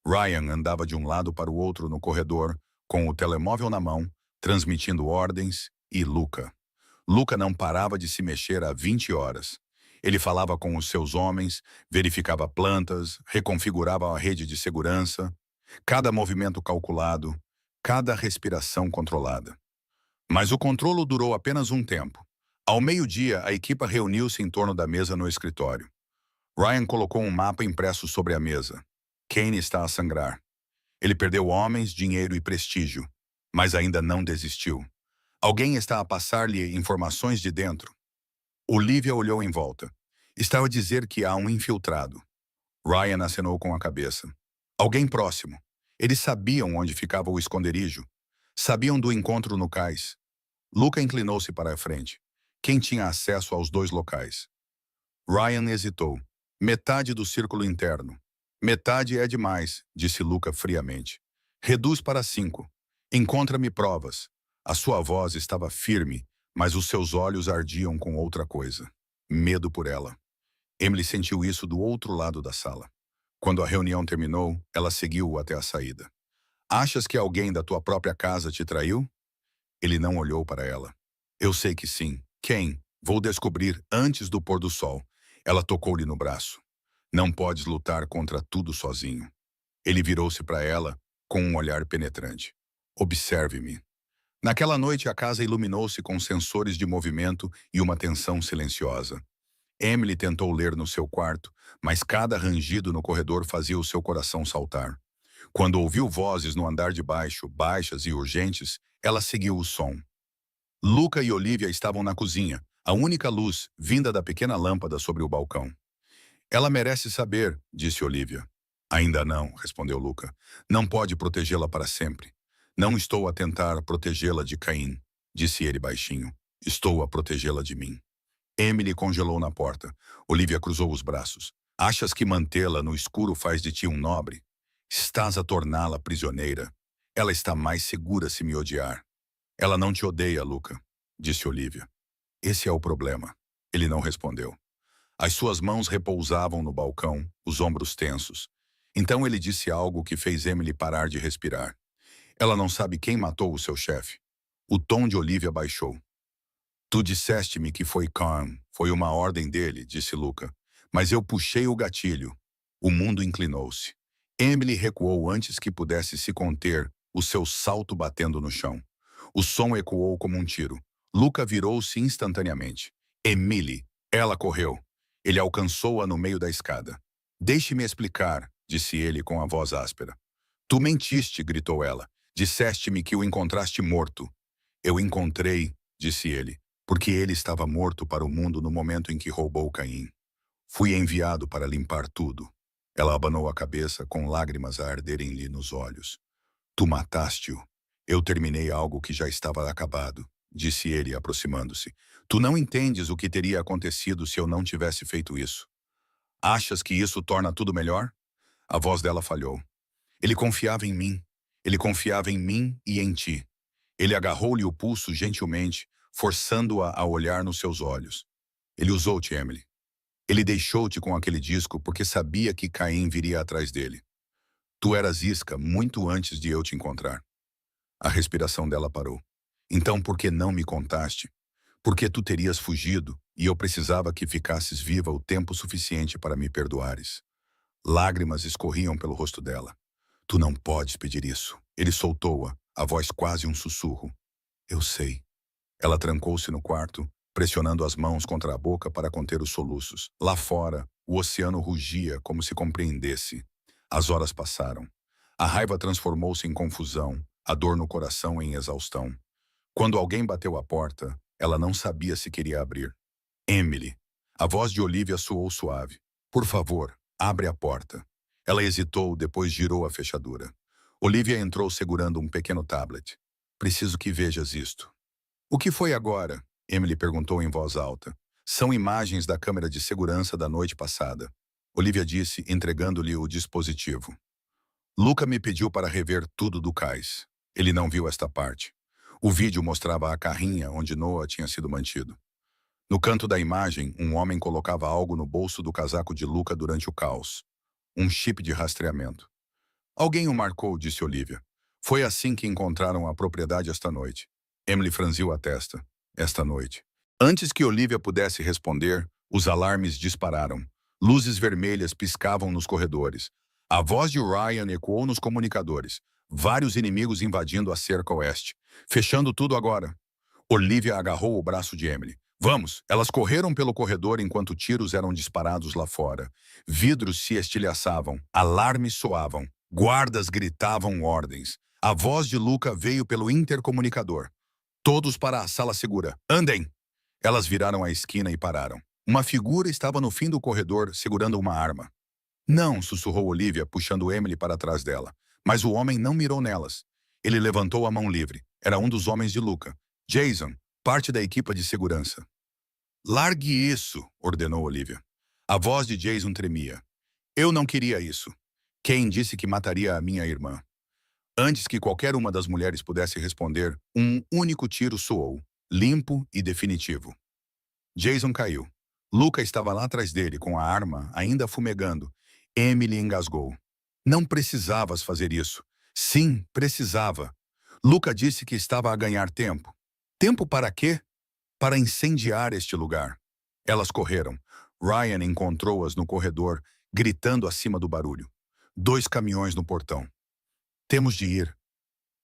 Ryan andava de um lado para o outro no corredor, com o telemóvel na mão, transmitindo ordens, e Luca. Luca não parava de se mexer há 20 horas. Ele falava com os seus homens, verificava plantas, reconfigurava a rede de segurança, cada movimento calculado, cada respiração controlada. Mas o controlo durou apenas um tempo. Ao meio-dia, a equipa reuniu-se em torno da mesa no escritório. Ryan colocou um mapa impresso sobre a mesa. Kane está a sangrar. Ele perdeu homens, dinheiro e prestígio, mas ainda não desistiu. Alguém está a passar-lhe informações de dentro. Olivia olhou em volta. Estava a dizer que há um infiltrado. Ryan acenou com a cabeça. Alguém próximo. Eles sabiam onde ficava o esconderijo. Sabiam do encontro no cais. Luca inclinou-se para a frente. Quem tinha acesso aos dois locais? Ryan hesitou. Metade do círculo interno. Metade é demais, disse Luca friamente. Reduz para 5. Encontra-me provas. A sua voz estava firme, mas os seus olhos ardiam com outra coisa. Medo por ela. Emily sentiu isso do outro lado da sala. Quando a reunião terminou, ela seguiu-o até a saída. Achas que alguém da tua própria casa te traiu? Ele não olhou para ela. Eu sei que sim. Quem? Vou descobrir antes do pôr do sol. Ela tocou-lhe no braço. Não podes lutar contra tudo sozinho. Ele virou-se para ela com um olhar penetrante. Observe-me. Naquela noite a casa iluminou-se com sensores de movimento e uma tensão silenciosa. Emily tentou ler no seu quarto, mas cada rangido no corredor fazia o seu coração saltar. Quando ouviu vozes no andar de baixo, baixas e urgentes, ela seguiu o som. Luca e Olivia estavam na cozinha, a única luz vinda da pequena lâmpada sobre o balcão. Ela merece saber, disse Olivia. Ainda não, respondeu Luca. Não pode protegê-la para sempre. Não estou a tentar protegê-la de Caim, disse ele baixinho. Estou a protegê-la de mim. Emily congelou na porta. Olivia cruzou os braços. Achas que mantê-la no escuro faz de ti um nobre? Estás a torná-la prisioneira. Ela está mais segura se me odiar. Ela não te odeia, Luca, disse Olivia. Esse é o problema. Ele não respondeu. As suas mãos repousavam no balcão, os ombros tensos. Então ele disse algo que fez Emily parar de respirar. Ela não sabe quem matou o seu chefe. O tom de Olivia baixou. Tu disseste-me que foi Khan. Foi uma ordem dele, disse Luca. Mas eu puxei o gatilho. O mundo inclinou-se. Emily recuou antes que pudesse se conter, o seu salto batendo no chão. O som ecoou como um tiro. Luca virou-se instantaneamente. Emily! Ela correu. Ele alcançou-a no meio da escada. Deixe-me explicar, disse ele com a voz áspera. Tu mentiste, gritou ela. Disseste-me que o encontraste morto. Eu encontrei, disse ele, porque ele estava morto para o mundo no momento em que roubou Caim. Fui enviado para limpar tudo. Ela abanou a cabeça com lágrimas a arderem-lhe nos olhos. Tu mataste-o. Eu terminei algo que já estava acabado, disse ele, aproximando-se. Tu não entendes o que teria acontecido se eu não tivesse feito isso. Achas que isso torna tudo melhor? A voz dela falhou. Ele confiava em mim. Ele confiava em mim e em ti. Ele agarrou-lhe o pulso gentilmente, forçando-a a olhar nos seus olhos. Ele usou-te, Emily. Ele deixou-te com aquele disco porque sabia que Caim viria atrás dele. Tu eras isca muito antes de eu te encontrar. A respiração dela parou. Então por que não me contaste? Porque tu terias fugido e eu precisava que ficasses viva o tempo suficiente para me perdoares. Lágrimas escorriam pelo rosto dela. Tu não podes pedir isso. Ele soltou-a, a voz quase um sussurro. Eu sei. Ela trancou-se no quarto, pressionando as mãos contra a boca para conter os soluços. Lá fora, o oceano rugia como se compreendesse. As horas passaram. A raiva transformou-se em confusão, a dor no coração em exaustão. Quando alguém bateu à porta, ela não sabia se queria abrir. Emily. A voz de Olivia soou suave. Por favor, abre a porta. Ela hesitou, depois girou a fechadura. Olivia entrou segurando um pequeno tablet. Preciso que vejas isto. O que foi agora? Emily perguntou em voz alta. São imagens da câmera de segurança da noite passada. Olivia disse, entregando-lhe o dispositivo. Luca me pediu para rever tudo do cais. Ele não viu esta parte. O vídeo mostrava a carrinha onde Noah tinha sido mantido. No canto da imagem, um homem colocava algo no bolso do casaco de Luca durante o caos. Um chip de rastreamento. Alguém o marcou, disse Olivia. Foi assim que encontraram a propriedade esta noite. Emily franziu a testa. Esta noite. Antes que Olivia pudesse responder, os alarmes dispararam. Luzes vermelhas piscavam nos corredores. A voz de Ryan ecoou nos comunicadores. Vários inimigos invadindo a cerca oeste. Fechando tudo agora. Olivia agarrou o braço de Emily. Vamos! Elas correram pelo corredor enquanto tiros eram disparados lá fora. Vidros se estilhaçavam. Alarmes soavam. Guardas gritavam ordens. A voz de Luca veio pelo intercomunicador. Todos para a sala segura. Andem! Elas viraram a esquina e pararam. Uma figura estava no fim do corredor, segurando uma arma. Não, sussurrou Olivia, puxando Emily para trás dela. Mas o homem não mirou nelas. Ele levantou a mão livre. Era um dos homens de Luca. Jason, parte da equipa de segurança. Largue isso, ordenou Olivia. A voz de Jason tremia. Eu não queria isso. Quem disse que mataria a minha irmã? Antes que qualquer uma das mulheres pudesse responder, um único tiro soou, limpo e definitivo. Jason caiu. Luca estava lá atrás dele, com a arma ainda fumegando. Emily engasgou. Não precisavas fazer isso. Sim, precisava. Luca disse que estava a ganhar tempo. Tempo para quê? Para incendiar este lugar. Elas correram. Ryan encontrou-as no corredor, gritando acima do barulho. 2 caminhões no portão. Temos de ir.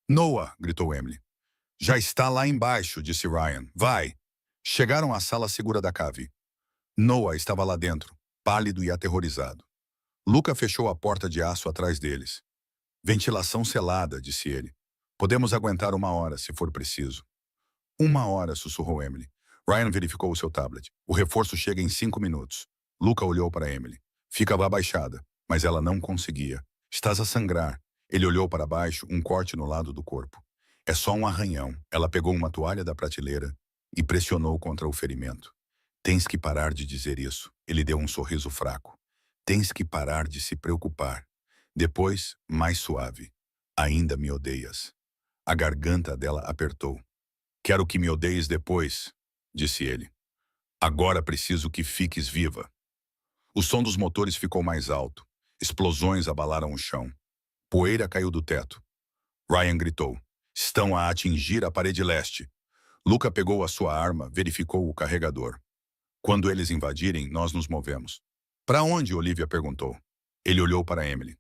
Noah, gritou Emily. Já está lá embaixo, disse Ryan. Vai. Chegaram à sala segura da cave. Noah estava lá dentro, pálido e aterrorizado. Luca fechou a porta de aço atrás deles. Ventilação selada, disse ele. Podemos aguentar 1 hora, se for preciso. 1 hora, sussurrou Emily. Ryan verificou o seu tablet. O reforço chega em 5 minutos. Luca olhou para Emily. Ficava abaixada, mas ela não conseguia. Estás a sangrar. Ele olhou para baixo, um corte no lado do corpo. É só um arranhão. Ela pegou uma toalha da prateleira e pressionou contra o ferimento. Tens que parar de dizer isso. Ele deu um sorriso fraco. Tens que parar de se preocupar. Depois, mais suave. Ainda me odeias. A garganta dela apertou. Quero que me odeies depois, disse ele. Agora preciso que fiques viva. O som dos motores ficou mais alto. Explosões abalaram o chão. Poeira caiu do teto. Ryan gritou. Estão a atingir a parede leste. Luca pegou a sua arma, verificou o carregador. Quando eles invadirem, nós nos movemos. Para onde? Olivia perguntou. Ele olhou para Emily.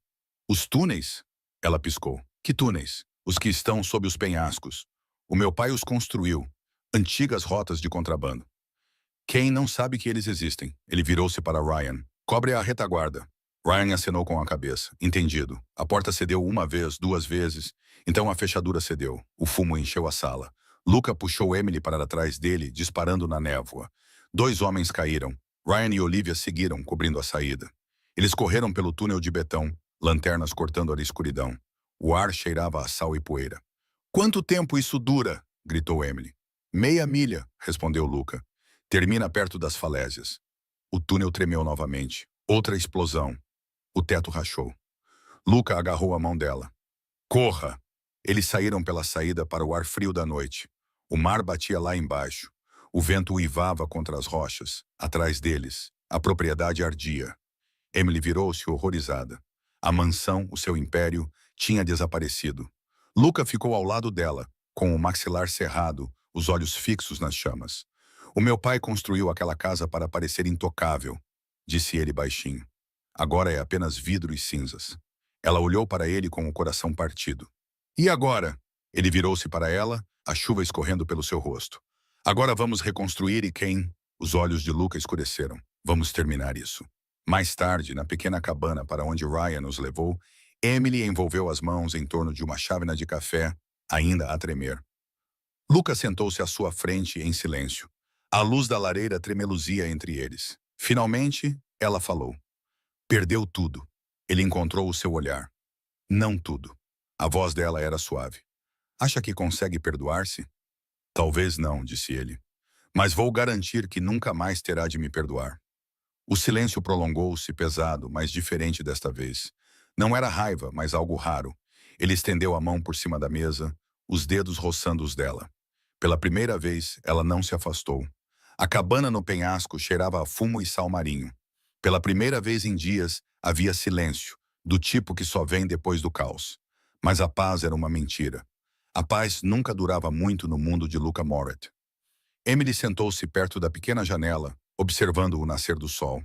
Os túneis? Ela piscou. Que túneis? Os que estão sob os penhascos. O meu pai os construiu. Antigas rotas de contrabando. Kane não sabe que eles existem. Ele virou-se para Ryan. Cobre a retaguarda. Ryan acenou com a cabeça. Entendido. A porta cedeu uma vez, duas vezes. Então a fechadura cedeu. O fumo encheu a sala. Luca puxou Emily para trás dele, disparando na névoa. 2 homens caíram. Ryan e Olivia seguiram, cobrindo a saída. Eles correram pelo túnel de betão, lanternas cortando a escuridão. O ar cheirava a sal e poeira. Quanto tempo isso dura? Gritou Emily. Meia milha, respondeu Luca. Termina perto das falésias. O túnel tremeu novamente. Outra explosão. O teto rachou. Luca agarrou a mão dela. Corra! Eles saíram pela saída para o ar frio da noite. O mar batia lá embaixo. O vento uivava contra as rochas. Atrás deles, a propriedade ardia. Emily virou-se horrorizada. A mansão, o seu império, tinha desaparecido. Luca ficou ao lado dela, com o maxilar cerrado, os olhos fixos nas chamas. O meu pai construiu aquela casa para parecer intocável, disse ele baixinho. Agora é apenas vidro e cinzas. Ela olhou para ele com o coração partido. E agora? Ele virou-se para ela, a chuva escorrendo pelo seu rosto. Agora vamos reconstruir e quem? Os olhos de Luca escureceram. Vamos terminar isso. Mais tarde, na pequena cabana para onde Ryan nos levou, Emily envolveu as mãos em torno de uma chávena de café, ainda a tremer. Luca sentou-se à sua frente em silêncio. A luz da lareira tremeluzia entre eles. Finalmente, ela falou. Perdeu tudo. Ele encontrou o seu olhar. Não tudo. A voz dela era suave. Acha que consegue perdoar-se? Talvez não, disse ele. Mas vou garantir que nunca mais terá de me perdoar. O silêncio prolongou-se, pesado, mas diferente desta vez. Não era raiva, mas algo raro. Ele estendeu a mão por cima da mesa, os dedos roçando os dela. Pela primeira vez, ela não se afastou. A cabana no penhasco cheirava a fumo e sal marinho. Pela primeira vez em dias, havia silêncio, do tipo que só vem depois do caos. Mas a paz era uma mentira. A paz nunca durava muito no mundo de Luca Moret. Emily sentou-se perto da pequena janela, observando o nascer do sol.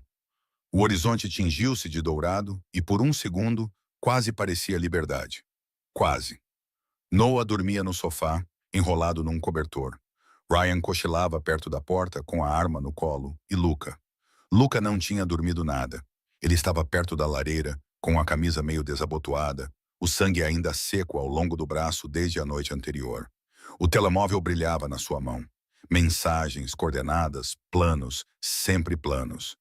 O horizonte tingiu-se de dourado e, por um segundo, quase parecia liberdade. Quase. Noah dormia no sofá, enrolado num cobertor. Ryan cochilava perto da porta com a arma no colo e Luca. Luca não tinha dormido nada. Ele estava perto da lareira, com a camisa meio desabotoada, o sangue ainda seco ao longo do braço desde a noite anterior. O telemóvel brilhava na sua mão. Mensagens, coordenadas, planos, sempre planos.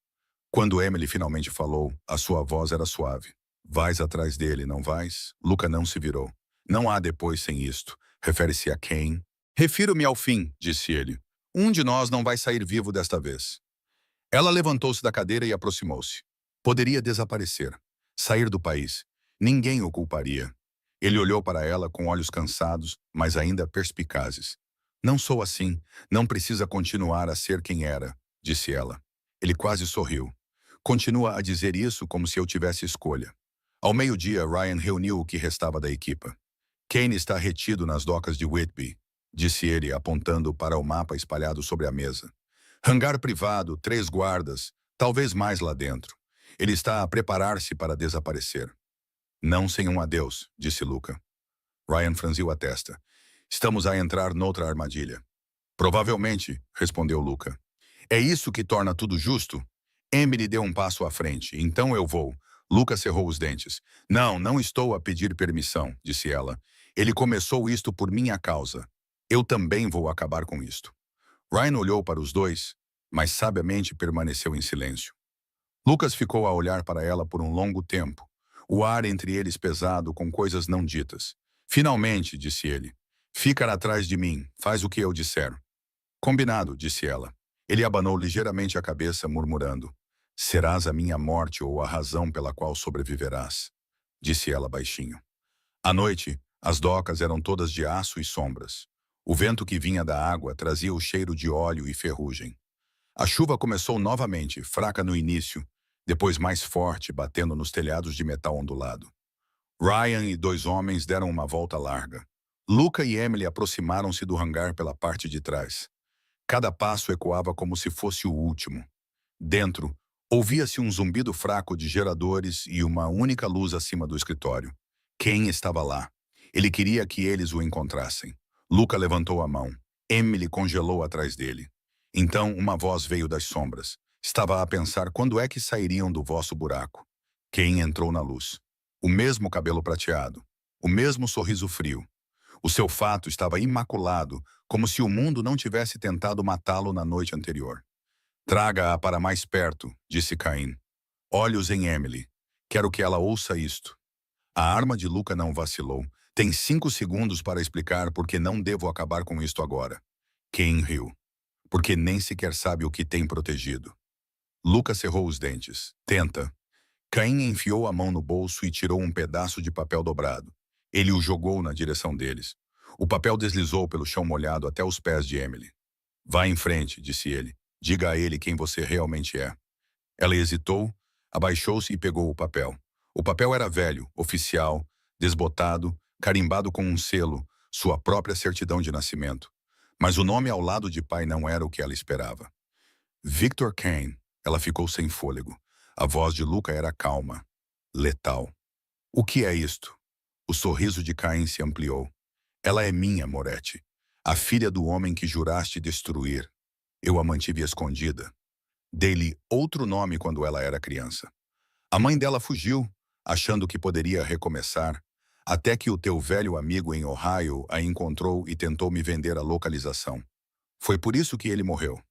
Quando Emily finalmente falou, a sua voz era suave. Vais atrás dele, não vais? Luca não se virou. Não há depois sem isto. Refere-se a quem? Refiro-me ao fim, disse ele. Um de nós não vai sair vivo desta vez. Ela levantou-se da cadeira e aproximou-se. Poderia desaparecer. Sair do país. Ninguém o culparia. Ele olhou para ela com olhos cansados, mas ainda perspicazes. Não sou assim. Não precisa continuar a ser quem era, disse ela. Ele quase sorriu. Continua a dizer isso como se eu tivesse escolha. Ao meio-dia, Ryan reuniu o que restava da equipa. Kane está retido nas docas de Whitby, disse ele, apontando para o mapa espalhado sobre a mesa. Hangar privado, 3 guardas, talvez mais lá dentro. Ele está a preparar-se para desaparecer. Não sem um adeus, disse Luca. Ryan franziu a testa. Estamos a entrar noutra armadilha. Provavelmente, respondeu Luca. É isso que torna tudo justo? Emily deu um passo à frente. Então eu vou. Luca cerrou os dentes. Não estou a pedir permissão, disse ela. Ele começou isto por minha causa. Eu também vou acabar com isto. Ryan olhou para os dois, mas sabiamente permaneceu em silêncio. Lucas ficou a olhar para ela por um longo tempo, o ar entre eles pesado com coisas não ditas. Finalmente, disse ele, fica atrás de mim, faz o que eu disser. Combinado, disse ela. Ele abanou ligeiramente a cabeça, murmurando, serás a minha morte ou a razão pela qual sobreviverás. disse ela baixinho. À noite, as docas eram todas de aço e sombras. O vento que vinha da água trazia o cheiro de óleo e ferrugem. A chuva começou novamente, fraca no início, depois mais forte, batendo nos telhados de metal ondulado. Ryan e dois homens deram uma volta larga. Luca e Emily aproximaram-se do hangar pela parte de trás. Cada passo ecoava como se fosse o último. Dentro, ouvia-se um zumbido fraco de geradores e uma única luz acima do escritório. Quem estava lá? Ele queria que eles o encontrassem. Luca levantou a mão. Emily congelou atrás dele. Então uma voz veio das sombras. Estava a pensar quando é que sairiam do vosso buraco. Quem entrou na luz? O mesmo cabelo prateado. O mesmo sorriso frio. O seu fato estava imaculado, como se o mundo não tivesse tentado matá-lo na noite anterior. Traga-a para mais perto, disse Caim. Olhos em Emily. Quero que ela ouça isto. A arma de Luca não vacilou. Tem 5 segundos para explicar por que não devo acabar com isto agora. Cain riu. Porque nem sequer sabe o que tem protegido. Luca cerrou os dentes. Tenta. Caim enfiou a mão no bolso e tirou um pedaço de papel dobrado. Ele o jogou na direção deles. O papel deslizou pelo chão molhado até os pés de Emily. Vá em frente, disse ele. Diga a ele quem você realmente é. Ela hesitou, abaixou-se e pegou o papel. O papel era velho, oficial, desbotado, carimbado com um selo, sua própria certidão de nascimento. Mas o nome ao lado de pai não era o que ela esperava. Victor Kane. Ela ficou sem fôlego. A voz de Luca era calma, letal. O que é isto? O sorriso de Caim se ampliou. Ela é minha, Moretti. A filha do homem que juraste destruir. Eu a mantive escondida. Dei-lhe outro nome quando ela era criança. A mãe dela fugiu, achando que poderia recomeçar, até que o teu velho amigo em Ohio a encontrou e tentou me vender a localização. Foi por isso que ele morreu.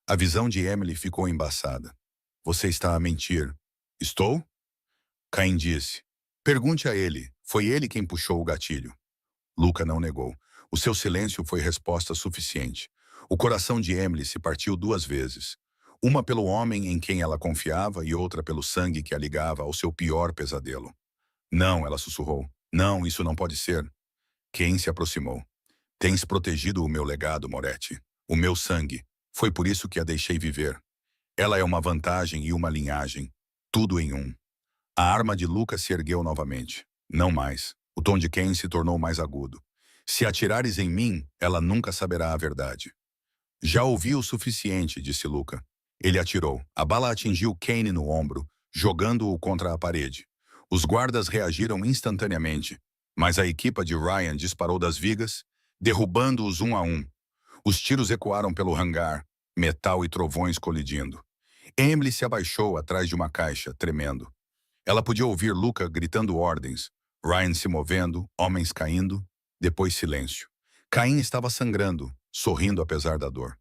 A visão de Emily ficou embaçada. Você está a mentir. Estou? Caim disse. Pergunte a ele. Foi ele quem puxou o gatilho. Luca não negou. O seu silêncio foi resposta suficiente. O coração de Emily se partiu 2 vezes. Uma pelo homem em quem ela confiava e outra pelo sangue que a ligava ao seu pior pesadelo. Não, ela sussurrou. Não, isso não pode ser. Cain se aproximou. Tens protegido o meu legado, Moretti. O meu sangue. Foi por isso que a deixei viver. Ela é uma vantagem e uma linhagem. Tudo em um. A arma de Luca se ergueu novamente. Não mais. O tom de Cain se tornou mais agudo. Se atirares em mim, ela nunca saberá a verdade. Já ouvi o suficiente, disse Luca. Ele atirou. A bala atingiu Kane no ombro, jogando-o contra a parede. Os guardas reagiram instantaneamente, mas a equipa de Ryan disparou das vigas, derrubando-os um a um. Os tiros ecoaram pelo hangar, metal e trovões colidindo. Emily se abaixou atrás de uma caixa, tremendo. Ela podia ouvir Luca gritando ordens, Ryan se movendo, homens caindo, depois silêncio. Caim estava sangrando, sorrindo apesar da dor.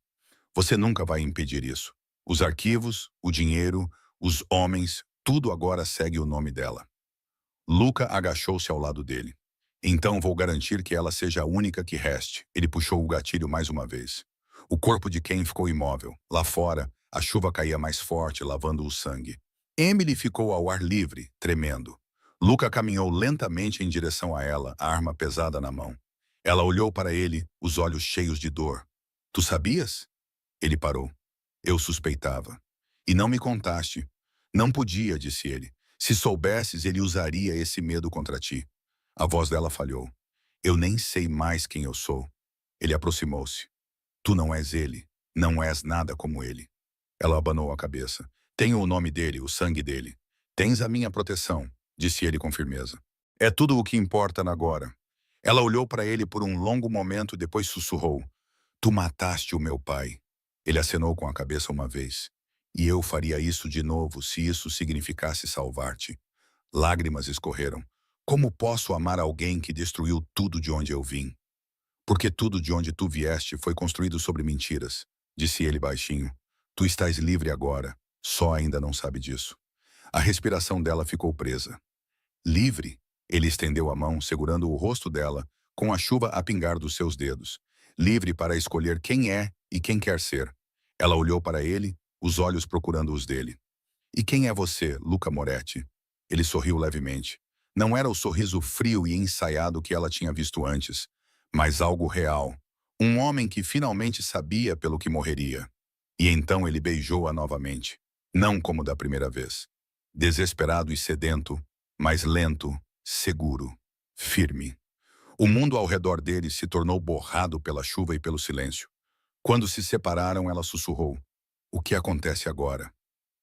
Você nunca vai impedir isso. Os arquivos, o dinheiro, os homens, tudo agora segue o nome dela. Luca agachou-se ao lado dele. Então vou garantir que ela seja a única que reste. Ele puxou o gatilho mais uma vez. O corpo de Ken ficou imóvel. Lá fora, a chuva caía mais forte, lavando o sangue. Emily ficou ao ar livre, tremendo. Luca caminhou lentamente em direção a ela, a arma pesada na mão. Ela olhou para ele, os olhos cheios de dor. Tu sabias? Ele parou. Eu suspeitava. E não me contaste. Não podia, disse ele. Se soubesses, ele usaria esse medo contra ti. A voz dela falhou. Eu nem sei mais quem eu sou. Ele aproximou-se. Tu não és ele. Não és nada como ele. Ela abanou a cabeça. Tenho o nome dele, o sangue dele. Tens a minha proteção, disse ele com firmeza. É tudo o que importa agora. Ela olhou para ele por um longo momento, depois sussurrou. Tu mataste o meu pai. Ele acenou com a cabeça uma vez. E eu faria isso de novo se isso significasse salvar-te. Lágrimas escorreram. Como posso amar alguém que destruiu tudo de onde eu vim? Porque tudo de onde tu vieste foi construído sobre mentiras, disse ele baixinho. Tu estás livre agora, só ainda não sabe disso. A respiração dela ficou presa. Livre? Ele estendeu a mão, segurando o rosto dela, com a chuva a pingar dos seus dedos. Livre para escolher quem é e quem quer ser. Ela olhou para ele, os olhos procurando os dele. E quem é você, Luca Moretti? Ele sorriu levemente. Não era o sorriso frio e ensaiado que ela tinha visto antes, mas algo real. Um homem que finalmente sabia pelo que morreria. E então ele beijou-a novamente. Não como da primeira vez. Desesperado e sedento, mas lento, seguro, firme. O mundo ao redor deles se tornou borrado pela chuva e pelo silêncio. Quando se separaram, ela sussurrou: "O que acontece agora?"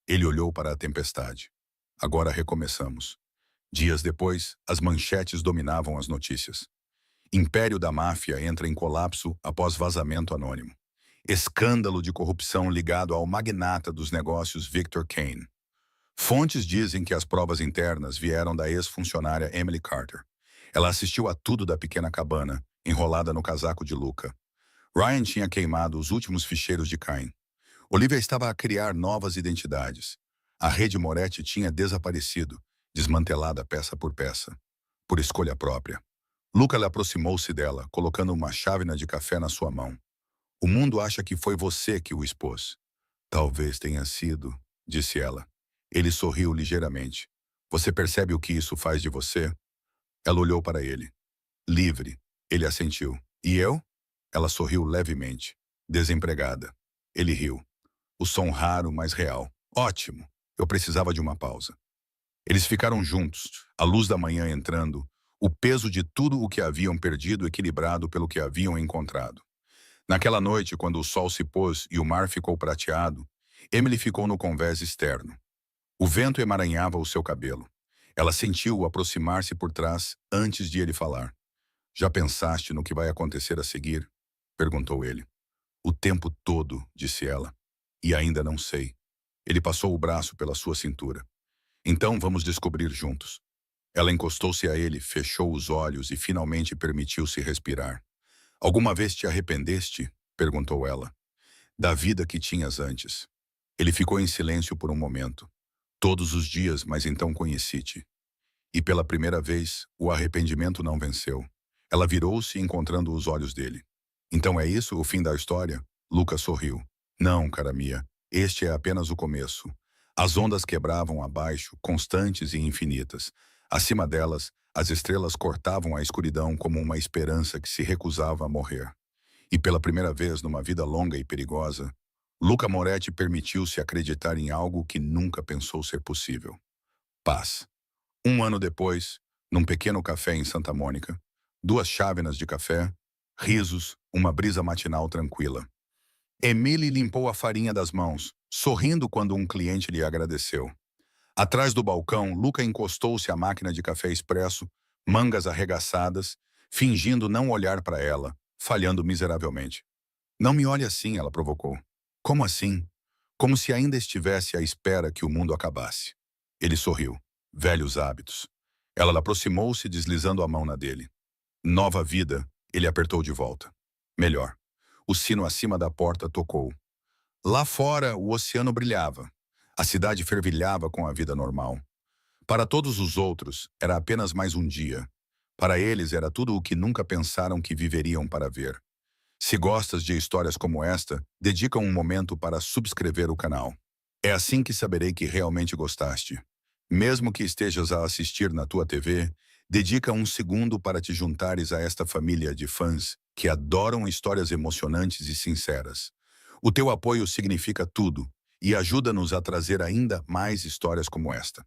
Ele olhou para a tempestade. "Agora recomeçamos." Dias depois, as manchetes dominavam as notícias. Império da máfia entra em colapso após vazamento anônimo. Escândalo de corrupção ligado ao magnata dos negócios Victor Kane. Fontes dizem que as provas internas vieram da ex-funcionária Emily Carter. Ela assistiu a tudo da pequena cabana, enrolada no casaco de Luca. Ryan tinha queimado os últimos ficheiros de Cain. Olivia estava a criar novas identidades. A rede Moretti tinha desaparecido, desmantelada peça por peça, por escolha própria. Luca lhe aproximou-se dela, colocando uma chávena de café na sua mão. "O mundo acha que foi você que o expôs." "Talvez tenha sido", disse ela. Ele sorriu ligeiramente. "Você percebe o que isso faz de você?" Ela olhou para ele. "Livre." Ele assentiu. "E eu?" Ela sorriu levemente. "Desempregada." Ele riu. O som raro, mas real. "Ótimo." Eu precisava de uma pausa. Eles ficaram juntos, a luz da manhã entrando, o peso de tudo o que haviam perdido equilibrado pelo que haviam encontrado. Naquela noite, quando o sol se pôs e o mar ficou prateado, Emily ficou no convés externo. O vento emaranhava o seu cabelo. Ela sentiu-o aproximar-se por trás antes de ele falar. "Já pensaste no que vai acontecer a seguir?" perguntou ele. "O tempo todo", disse ela. "E ainda não sei." Ele passou o braço pela sua cintura. "Então vamos descobrir juntos." Ela encostou-se a ele, fechou os olhos e finalmente permitiu-se respirar. "Alguma vez te arrependeste?" perguntou ela. "Da vida que tinhas antes." Ele ficou em silêncio por um momento. "Todos os dias, mas então conheci-te." E pela primeira vez, o arrependimento não venceu. Ela virou-se encontrando os olhos dele. "Então é isso o fim da história?" Lucas sorriu. "Não, cara Mia. Este é apenas o começo." As ondas quebravam abaixo, constantes e infinitas. Acima delas, as estrelas cortavam a escuridão como uma esperança que se recusava a morrer. E pela primeira vez numa vida longa e perigosa, Luca Moretti permitiu-se acreditar em algo que nunca pensou ser possível. Paz. Um ano depois, num pequeno café em Santa Mônica, 2 chávenas de café, risos, uma brisa matinal tranquila. Emily limpou a farinha das mãos, sorrindo quando um cliente lhe agradeceu. Atrás do balcão, Luca encostou-se à máquina de café expresso, mangas arregaçadas, fingindo não olhar para ela, falhando miseravelmente. "Não me olhe assim", ela provocou. "Como assim?" Como se ainda estivesse à espera que o mundo acabasse. Ele sorriu. Velhos hábitos. Ela aproximou-se, deslizando a mão na dele. "Nova vida", ele apertou de volta. "Melhor." O sino acima da porta tocou. Lá fora, o oceano brilhava. A cidade fervilhava com a vida normal. Para todos os outros, era apenas mais um dia. Para eles, era tudo o que nunca pensaram que viveriam para ver. Se gostas de histórias como esta, dedica um momento para subscrever o canal. É assim que saberei que realmente gostaste. Mesmo que estejas a assistir na tua TV, dedica um segundo para te juntares a esta família de fãs que adoram histórias emocionantes e sinceras. O teu apoio significa tudo e ajuda-nos a trazer ainda mais histórias como esta.